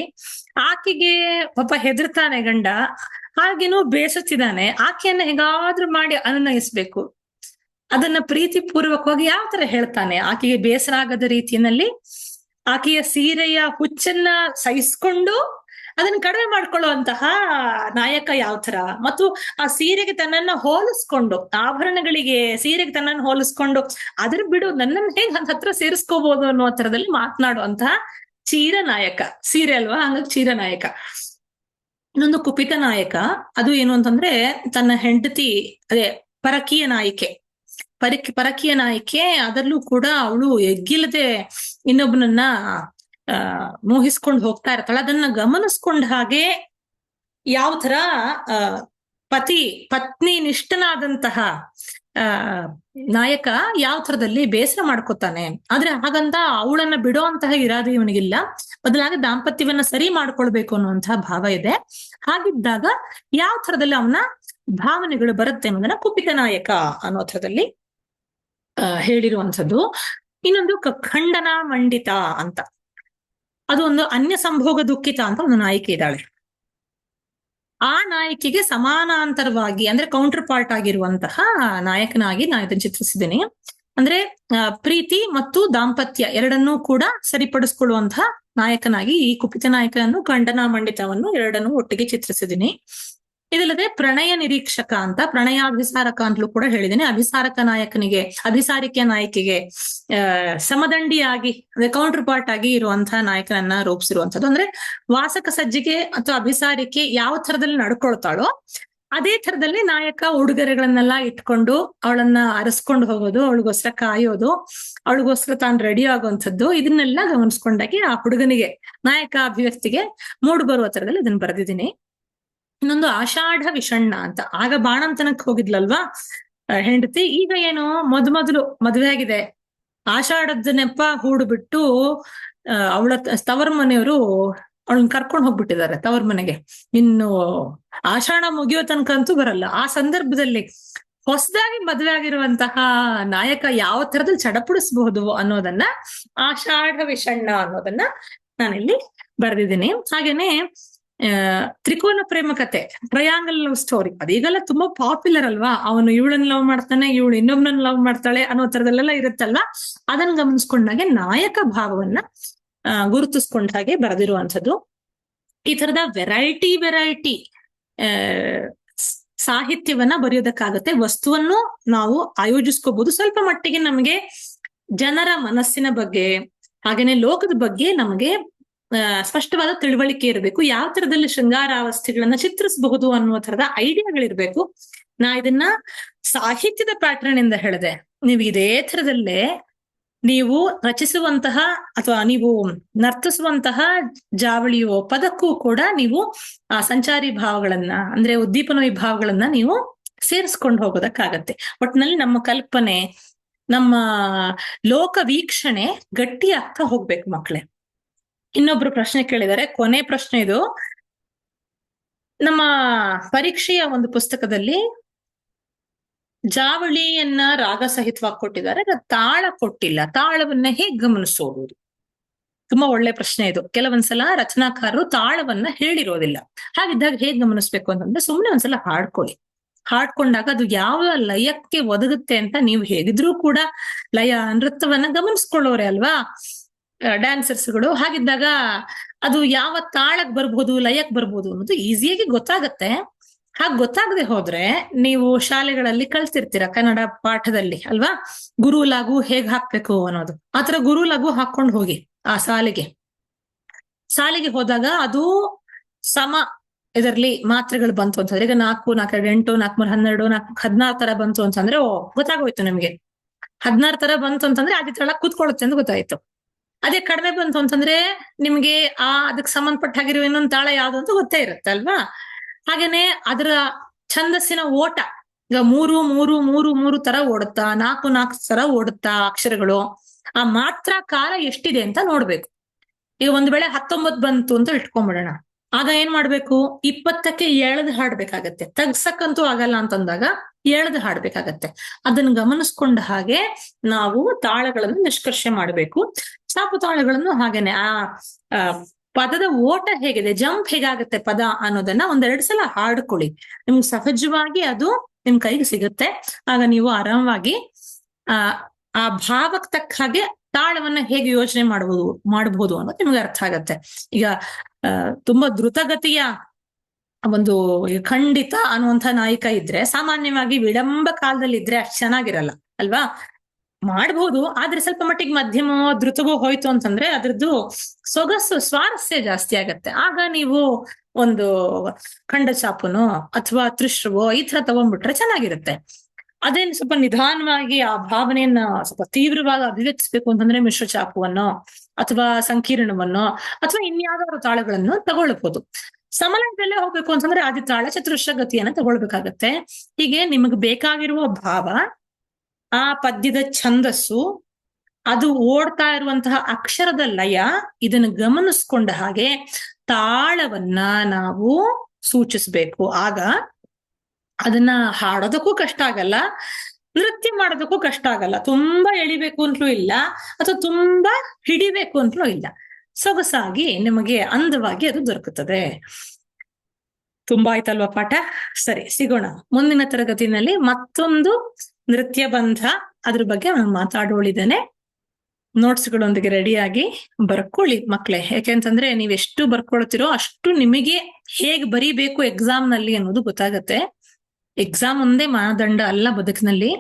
ಆಕೆಗೆ ಪಾಪ ಹೆದರ್ತಾನೆ ಗಂಡ, ಹಾಗೇನೂ ಬೇಸತ್ತಿದ್ದಾನೆ. ಆಕೆಯನ್ನ ಹೇಗಾದ್ರೂ ಮಾಡಿ ಅನ್ವಯಿಸ್ಬೇಕು. ಅದನ್ನ ಪ್ರೀತಿ ಪೂರ್ವಕವಾಗಿ ಯಾವ ತರ ಹೇಳ್ತಾನೆ, ಆಕೆಗೆ ಬೇಸರ ಆಗದ ರೀತಿಯಲ್ಲಿ ಆಕೆಯ ಸೀರೆಯ ಹುಚ್ಚನ್ನ ಸಹಿಸ್ಕೊಂಡು ಅದನ್ನ ಕಡಿಮೆ ಮಾಡ್ಕೊಳ್ಳುವಂತಹ ನಾಯಕ ಯಾವ ತರ, ಮತ್ತು ಆ ಸೀರೆಗೆ ತನ್ನನ್ನ ಹೋಲಿಸ್ಕೊಂಡು, ಆಭರಣಗಳಿಗೆ ಸೀರೆಗೆ ತನ್ನನ್ನು ಹೋಲಿಸ್ಕೊಂಡು ಅದ್ರ ಬಿಡು ನನ್ನನ್ನು ಹೇಗ್ ಹತ್ರ ಸೇರಿಸ್ಕೋಬಹುದು ಅನ್ನೋ ತರದಲ್ಲಿ ಮಾತನಾಡುವಂತಹ ಚೀರ ನಾಯಕ. ಸೀರೆ ಅಲ್ವಾ, ಹಂಗಾಗಿ ಚೀರ ನಾಯಕ. ಇನ್ನೊಂದು ಕುಪಿತ ನಾಯಕ. ಅದು ಏನು ಅಂತಂದ್ರೆ, ತನ್ನ ಹೆಂಡತಿ, ಅದೇ ಪರಕೀಯ ನಾಯಿಕೆ, ಪರಕೀಯ ನಾಯಿಕೆ. ಅದರಲ್ಲೂ ಕೂಡ ಅವಳು ಎಗ್ಗಿಲ್ಲದೆ ಇನ್ನೊಬ್ಬನನ್ನ ಮೋಹಿಸ್ಕೊಂಡು ಹೋಗ್ತಾ ಇರ್ತಾಳೆ. ಅದನ್ನ ಗಮನಿಸ್ಕೊಂಡ ಹಾಗೆ ಯಾವ ತರ ಪತ್ನಿ ನಿಷ್ಠನಾದಂತಹ ನಾಯಕ ಯಾವ ತರದಲ್ಲಿ ಬೇಸರ ಮಾಡ್ಕೊತಾನೆ. ಆದ್ರೆ ಹಾಗಂತ ಅವಳನ್ನ ಬಿಡೋಂತಹ ಇರಾದೆ ಇವನಿಗಿಲ್ಲ. ಬದಲಾಗಿ ದಾಂಪತ್ಯವನ್ನ ಸರಿ ಮಾಡ್ಕೊಳ್ಬೇಕು ಅನ್ನುವಂತಹ ಭಾವ ಇದೆ. ಹಾಗಿದ್ದಾಗ ಯಾವ ತರದಲ್ಲಿ ಅವನ ಭಾವನೆಗಳು ಬರುತ್ತೆ ಅನ್ನೋದನ್ನ ಕುಪಿತ ನಾಯಕ ಅನ್ನೋ ಥರದಲ್ಲಿ ಹೇಳಿರುವಂಥದ್ದು. ಇನ್ನೊಂದು ಖಂಡನ ಮಂಡಿತ ಅಂತ. ಅದು ಒಂದು ಅನ್ಯ ಸಂಭೋಗ ದುಃಖಿತ ಅಂತ ಒಂದು ನಾಯಕಿ ಇದ್ದಾಳೆ. ಆ ನಾಯಕಿಗೆ ಸಮಾನಾಂತರವಾಗಿ, ಅಂದ್ರೆ ಕೌಂಟರ್ ಪಾರ್ಟ್ ಆಗಿರುವಂತಹ ನಾಯಕನಾಗಿ ನಾನು ಇದನ್ನು ಚಿತ್ರಿಸಿದ್ದೇನೆ. ಅಂದ್ರೆ ಪ್ರೀತಿ ಮತ್ತು ದಾಂಪತ್ಯ ಎರಡನ್ನೂ ಕೂಡ ಸರಿಪಡಿಸ್ಕೊಳ್ಳುವಂತಹ ನಾಯಕನಾಗಿ ಈ ಕುಪಿತ ನಾಯಕನನ್ನು, ಖಂಡನ ಮಂಡಿತವನ್ನು ಎರಡನ್ನೂ ಒಟ್ಟಿಗೆ ಚಿತ್ರಿಸಿದ್ದೀನಿ. ಇದಲ್ಲದೆ ಪ್ರಣಯ ನಿರೀಕ್ಷಕ ಅಂತ, ಪ್ರಣಯಾಭಿಸಾರಕ ಅಂತಲೂ ಕೂಡ ಹೇಳಿದ್ದೇನೆ. ಅಭಿಸಾರಿಕೆಯ ನಾಯಕಿಗೆ ಸಮದಂಡಿಯಾಗಿ, ಅಂದ್ರೆ ಕೌಂಟರ್ ಪಾರ್ಟ್ ಆಗಿ ಇರುವಂತಹ ನಾಯಕನನ್ನ ರೂಪಿಸಿರುವಂತದ್ದು. ಅಂದ್ರೆ ವಾಸಕ ಸಜ್ಜಿಗೆ ಅಥವಾ ಅಭಿಸಾರಿಕೆ ಯಾವ ತರದಲ್ಲಿ ನಡ್ಕೊಳ್ತಾಳೋ ಅದೇ ತರದಲ್ಲಿ ನಾಯಕ ಉಡುಗೊರೆಗಳನ್ನೆಲ್ಲ ಇಟ್ಕೊಂಡು ಅವಳನ್ನ ಅರಸ್ಕೊಂಡು ಹೋಗೋದು, ಅವಳಿಗೋಸ್ಕರ ಕಾಯೋದು, ಅವಳಿಗೋಸ್ಕರ ತಾನು ರೆಡಿ ಆಗುವಂಥದ್ದು, ಇದನ್ನೆಲ್ಲ ಗಮನಿಸ್ಕೊಂಡಾಗಿ ಆ ಹುಡುಗನಿಗೆ, ನಾಯಕ ಅಭಿವ್ಯಕ್ತಿಗೆ ಮೂಡ್ ಬರುವ ತರದಲ್ಲಿ ಇದನ್ನ ಬರೆದಿದ್ದೀನಿ. ಇನ್ನೊಂದು ಆಷಾಢ ವಿಷಣ್ಣ ಅಂತ. ಆಗ ಬಾಣಂತನಕ್ಕೆ ಹೋಗಿದ್ಲಲ್ವಾ ಹೆಂಡತಿ, ಈಗ ಏನು ಮೊದಲು ಮದುವೆ ಆಗಿದೆ, ಆಷಾಢದ ನೆಪ ಹೂಡು ಬಿಟ್ಟು ಅವಳ ತವರ ಮನೆಯವರು ಅವಳನ್ನ ಕರ್ಕೊಂಡು ಹೋಗ್ಬಿಟ್ಟಿದ್ದಾರೆ ತವರ್ ಮನೆಗೆ. ಇನ್ನು ಆಷಾಢ ಮುಗಿಯೋ ತನಕ ಅಂತೂ ಬರಲ್ಲ. ಆ ಸಂದರ್ಭದಲ್ಲಿ ಹೊಸದಾಗಿ ಮದುವೆ ಆಗಿರುವಂತಹ ನಾಯಕ ಯಾವ ತರದಲ್ಲಿ ಚಡಪಡಿಸಬಹುದು ಅನ್ನೋದನ್ನ, ಆಷಾಢ ವಿಷಣ್ಣ ಅನ್ನೋದನ್ನ ನಾನಿಲ್ಲಿ ಬರೆದಿದ್ದೀನಿ. ಹಾಗೇನೆ ತ್ರಿಕೋನ ಪ್ರೇಮ ಕತೆ, ಟ್ರಯಾಂಗಲ್ ಲವ್ ಸ್ಟೋರಿ, ಅದೀಗೆಲ್ಲ ತುಂಬಾ ಪಾಪ್ಯುಲರ್ ಅಲ್ವಾ. ಅವನು ಇವಳನ್ನ ಲವ್ ಮಾಡ್ತಾನೆ, ಇವಳು ಇನ್ನೊಬ್ಬನನ್ನ ಲವ್ ಮಾಡ್ತಾಳೆ ಅನ್ನೋ ತರದಲ್ಲೆಲ್ಲ ಇರುತ್ತಲ್ವಾ. ಅದನ್ನ ಗಮನಿಸ್ಕೊಂಡಾಗೆ ನಾಯಕ ಭಾವವನ್ನ ಗುರುತಿಸ್ಕೊಂಡ ಹಾಗೆ ಬರೆದಿರುವಂಥದ್ದು. ಈ ತರದ ವೆರೈಟಿ ಸಾಹಿತ್ಯವನ್ನ ಬರೆಯೋದಕ್ಕಾಗತ್ತೆ. ವಸ್ತುವನ್ನು ನಾವು ಆಯೋಜಿಸ್ಕೋಬಹುದು. ಸ್ವಲ್ಪ ಮಟ್ಟಿಗೆ ನಮಗೆ ಜನರ ಮನಸ್ಸಿನ ಬಗ್ಗೆ ಹಾಗೇನೆ ಲೋಕದ ಬಗ್ಗೆ ನಮಗೆ ಸ್ಪಷ್ಟವಾದ ತಿಳುವಳಿಕೆ ಇರಬೇಕು. ಯಾವ ತರದಲ್ಲಿ ಶೃಂಗಾರಾವಸ್ಥೆಗಳನ್ನ ಚಿತ್ರಿಸಬಹುದು ಅನ್ನುವ ತರದ ಐಡಿಯಾಗಳಿರ್ಬೇಕು. ನಾ ಇದನ್ನ ಸಾಹಿತ್ಯದ ಪ್ಯಾಟರ್ನ್ ಇಂದ ಹೇಳಿದೆ. ನೀವು ಇದೇ ತರದಲ್ಲೇ ನೀವು ರಚಿಸುವಂತಹ ಅಥವಾ ನೀವು ನರ್ತಿಸುವಂತಹ ಜಾವಳಿಯೋ ಪದಕ್ಕೂ ಕೂಡ ನೀವು ಆ ಸಂಚಾರಿ ಭಾವಗಳನ್ನ ಅಂದ್ರೆ ಉದ್ದೀಪನ ವಿಭಾವಗಳನ್ನ ನೀವು ಸೇರಿಸ್ಕೊಂಡು ಹೋಗೋದಕ್ಕಾಗತ್ತೆ. ಒಟ್ಟಿನಲ್ಲಿ ನಮ್ಮ ಕಲ್ಪನೆ, ನಮ್ಮ ಲೋಕ ವೀಕ್ಷಣೆ ಗಟ್ಟಿ ಆಗ್ತಾ ಹೋಗ್ಬೇಕು ಮಕ್ಕಳೇ. ಇನ್ನೊಬ್ರು ಪ್ರಶ್ನೆ ಕೇಳಿದ್ದಾರೆ, ಕೊನೆ ಪ್ರಶ್ನೆ ಇದು. ನಮ್ಮ ಪರೀಕ್ಷೆಯ ಒಂದು ಪುಸ್ತಕದಲ್ಲಿ ಜಾವಳಿಯನ್ನ ರಾಗ ಸಹಿತವಾಗಿ ಕೊಟ್ಟಿದ್ದಾರೆ, ತಾಳ ಕೊಟ್ಟಿಲ್ಲ. ತಾಳವನ್ನ ಹೇಗ್ ಗಮನಿಸೋದು? ತುಂಬಾ ಒಳ್ಳೆ ಪ್ರಶ್ನೆ ಇದು. ಕೆಲವೊಂದ್ಸಲ ರಚನಾಕಾರರು ತಾಳವನ್ನ ಹೇಳಿರೋದಿಲ್ಲ. ಹಾಗಿದ್ದಾಗ ಹೇಗ್ ಗಮನಿಸ್ಬೇಕು ಅಂತಂದ್ರೆ, ಸುಮ್ನೆ ಒಂದ್ಸಲ ಹಾಡ್ಕೊಳ್ಳಿ. ಹಾಡ್ಕೊಂಡಾಗ ಅದು ಯಾವ ಲಯಕ್ಕೆ ಒದಗುತ್ತೆ ಅಂತ ನೀವು ಹೇಗಿದ್ರೂ ಕೂಡ ಲಯ ನೃತ್ಯವನ್ನ ಗಮನಿಸ್ಕೊಳ್ಳೋರೆ ಅಲ್ವಾ ಡ್ಯಾನ್ಸರ್ಸ್ಗಳು. ಹಾಗಿದ್ದಾಗ ಅದು ಯಾವ ತಾಳಕ್ ಬರ್ಬೋದು, ಲಯಕ್ ಬರ್ಬೋದು ಅನ್ನೋದು ಈಸಿಯಾಗಿ ಗೊತ್ತಾಗತ್ತೆ. ಹಾಗೆ ಗೊತ್ತಾಗದೆ ಹೋದ್ರೆ ನೀವು ಶಾಲೆಗಳಲ್ಲಿ ಕಲ್ತಿರ್ತೀರ ಕನ್ನಡ ಪಾಠದಲ್ಲಿ ಅಲ್ವಾ, ಗುರು ಲಘು ಹೇಗ್ ಹಾಕ್ಬೇಕು ಅನ್ನೋದು. ಆತರ ಗುರು ಲಘು ಹಾಕೊಂಡು ಹೋಗಿ ಆ ಸಾಲಿಗೆ ಹೋದಾಗ ಅದು ಸಮ ಇದರಲ್ಲಿ ಮಾತ್ರೆಗಳು ಬಂತು ಅಂತಂದ್ರೆ, ಈಗ 4, 4, 8, 4, 12, 4, 16 ತರ ಬಂತು ಅಂತಂದ್ರೆ ಗೊತ್ತಾಗೋಯ್ತು ನಿಮ್ಗೆ. 16 ತರ ಬಂತು ಅಂತಂದ್ರೆ ಆದಿ ತಾಳ ಕೂತ್ಕೊಳ್ಳುತ್ತೆ ಅಂತ ಗೊತ್ತಾಯ್ತು. ಅದೇ ಕಡಿಮೆ ಬಂತು ಅಂತಂದ್ರೆ ನಿಮ್ಗೆ ಅದಕ್ಕೆ ಸಂಬಂಧಪಟ್ಟ ಹಾಗಿರೋ ಇನ್ನೊಂದು ತಾಳ ಯಾವ್ದು ಅಂತ ಗೊತ್ತೇ ಇರುತ್ತೆ ಅಲ್ವಾ. ಹಾಗೇನೆ ಅದರ ಛಂದಸ್ಸಿನ ಓಟ ಈಗ 3, 3, 3, 3 ತರ ಓಡುತ್ತಾ, 4, 4 ತರ ಓಡುತ್ತಾ ಅಕ್ಷರಗಳು. ಆ ಮಾತ್ರ ಕಾಲ ಎಷ್ಟಿದೆ ಅಂತ ನೋಡ್ಬೇಕು. ಈಗ ಒಂದ್ ವೇಳೆ 19 ಬಂತು ಅಂತ ಇಟ್ಕೊಂಡ್ಬಿಡೋಣ. ಆಗ ಏನ್ ಮಾಡ್ಬೇಕು, 20ಕ್ಕೆ ಎಳೆದು ಹಾಡ್ಬೇಕಾಗತ್ತೆ. ತಗ್ಸಕ್ಕಂತೂ ಆಗಲ್ಲ ಅಂತಂದಾಗ ಎಳೆದು ಹಾಡ್ಬೇಕಾಗತ್ತೆ. ಅದನ್ನ ಗಮನಿಸ್ಕೊಂಡ ಹಾಗೆ ನಾವು ತಾಳಗಳನ್ನು ನಿಷ್ಕರ್ಷೆ ಮಾಡ್ಬೇಕು. ಚಾಪು ತಾಳಗಳನ್ನು ಹಾಗೇನೆ ಆ ಪದದ ಓಟ ಹೇಗಿದೆ, ಜಂಪ್ ಹೇಗಾಗತ್ತೆ ಪದ ಅನ್ನೋದನ್ನ 1-2 ಸಲ ಹಾಡ್ಕೊಳ್ಳಿ. ನಿಮ್ಗೆ ಸಹಜವಾಗಿ ಅದು ನಿಮ್ ಕೈಗೆ ಸಿಗುತ್ತೆ. ಆಗ ನೀವು ಆರಾಮವಾಗಿ ಆ ಭಾವಕ್ಕೆ ತಕ್ಕ ಹಾಗೆ ತಾಳವನ್ನ ಹೇಗೆ ಯೋಚನೆ ಮಾಡಬಹುದು ಅನ್ನೋದು ನಿಮ್ಗೆ ಅರ್ಥ ಆಗತ್ತೆ. ಈಗ ತುಂಬಾ ದ್ರುತಗತಿಯ ಒಂದು ಖಂಡಿತ ಅನ್ನುವಂಥ ನಾಯಕ ಇದ್ರೆ ಸಾಮಾನ್ಯವಾಗಿ ವಿಳಂಬ ಕಾಲದಲ್ಲಿ ಇದ್ರೆ ಅಷ್ಟು ಚೆನ್ನಾಗಿರಲ್ಲ ಅಲ್ವಾ. ಮಾಡ್ಬೋದು, ಆದ್ರೆ ಸ್ವಲ್ಪ ಮಟ್ಟಿಗೆ ಮಧ್ಯಮೋ ದ್ರುತವೋ ಹೋಯ್ತು ಅಂತಂದ್ರೆ ಅದ್ರದ್ದು ಸೊಗಸು ಸ್ವಾರಸ್ಯ ಜಾಸ್ತಿ ಆಗತ್ತೆ. ಆಗ ನೀವು ಒಂದು ಖಂಡ ಚಾಪುನೋ ಅಥವಾ ತ್ರಿಶ್ರವೋ ಈ ತರ ತಗೊಂಡ್ಬಿಟ್ರೆ ಚೆನ್ನಾಗಿರುತ್ತೆ. ಅದೇನು ಸ್ವಲ್ಪ ನಿಧಾನವಾಗಿ ಆ ಭಾವನೆಯನ್ನ ಸ್ವಲ್ಪ ತೀವ್ರವಾಗಿ ಅಭಿವ್ಯಕ್ತಿಸ್ಬೇಕು ಅಂತಂದ್ರೆ ಮಿಶ್ರ ಚಾಪುವನ್ನೋ ಅಥವಾ ಸಂಕೀರ್ಣವನ್ನೋ ಅಥವಾ ಇನ್ಯಾವುದಾದ್ರು ತಾಳಗಳನ್ನು ತಗೊಳ್ಬಹುದು. ಸಮಲಯದಲ್ಲೇ ಹೋಗ್ಬೇಕು ಅಂತಂದ್ರೆ ಆದಿ ತಾಳ ಚತುಶ್ರ ಗತಿಯನ್ನ ತಗೊಳ್ಬೇಕಾಗತ್ತೆ. ಹೀಗೆ ನಿಮಗೆ ಬೇಕಾಗಿರುವ ಭಾವ, ಆ ಪದ್ಯದ ಛಂದಸ್ಸು, ಅದು ಓಡ್ತಾ ಇರುವಂತಹ ಅಕ್ಷರದ ಲಯ, ಇದನ್ನು ಗಮನಿಸ್ಕೊಂಡ ಹಾಗೆ ತಾಳವನ್ನ ನಾವು ಸೂಚಿಸ್ಬೇಕು. ಆಗ ಅದನ್ನ ಹಾಡೋದಕ್ಕೂ ಕಷ್ಟ ಆಗಲ್ಲ, ನೃತ್ಯ ಮಾಡೋದಕ್ಕೂ ಕಷ್ಟ ಆಗಲ್ಲ. ತುಂಬಾ ಎಳಿಬೇಕು ಅಂತಲೂ ಇಲ್ಲ ಅಥವಾ ತುಂಬಾ ಹಿಡಿಬೇಕು ಅಂತಲೂ ಇಲ್ಲ. ಸೊಗಸಾಗಿ ನಿಮಗೆ ಅಂದವಾಗಿ ಅದು ದೊರಕುತ್ತದೆ. ತುಂಬಾ ಆಯ್ತಲ್ವಾ ಪಾಠ? ಸರಿ, ಸಿಗೋಣ ಮುಂದಿನ ತರಗತಿನಲ್ಲಿ. ಮತ್ತೊಂದು ನೃತ್ಯ ಬಂಧ ಅದ್ರ ಬಗ್ಗೆ ನಾನು ಮಾತಾಡೋಳಿದ್ದೇನೆ. ನೋಟ್ಸ್ಗಳೊಂದಿಗೆ ರೆಡಿಯಾಗಿ ಬರ್ಕೊಳ್ಳಿ ಮಕ್ಳೇ. ಯಾಕೆಂತಂದ್ರೆ ನೀವೆಷ್ಟು ಬರ್ಕೊಳ್ತಿರೋ ಅಷ್ಟು ನಿಮಗೆ ಹೇಗ್ ಬರೀಬೇಕು ಎಕ್ಸಾಮ್ ನಲ್ಲಿ ಅನ್ನೋದು ಗೊತ್ತಾಗತ್ತೆ. ಎಕ್ಸಾಮ್ ಒಂದೇ ಮಾನದಂಡ ಅಲ್ಲ ಬದುಕಿನಲ್ಲಿ.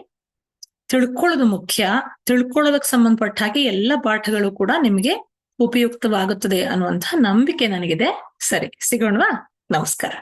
ತಿಳ್ಕೊಳ್ಳೋದು ಮುಖ್ಯ. ತಿಳ್ಕೊಳ್ಳೋದಕ್ಕೆ ಸಂಬಂಧಪಟ್ಟ ಹಾಗೆ ಎಲ್ಲ ಪಾಠಗಳು ಕೂಡ ನಿಮಗೆ ಉಪಯುಕ್ತವಾಗುತ್ತದೆ ಅನ್ನುವಂತಹ ನಂಬಿಕೆ ನನಗಿದೆ. ಸರಿ, ಸಿಗೋಣವಾ? ನಮಸ್ಕಾರ.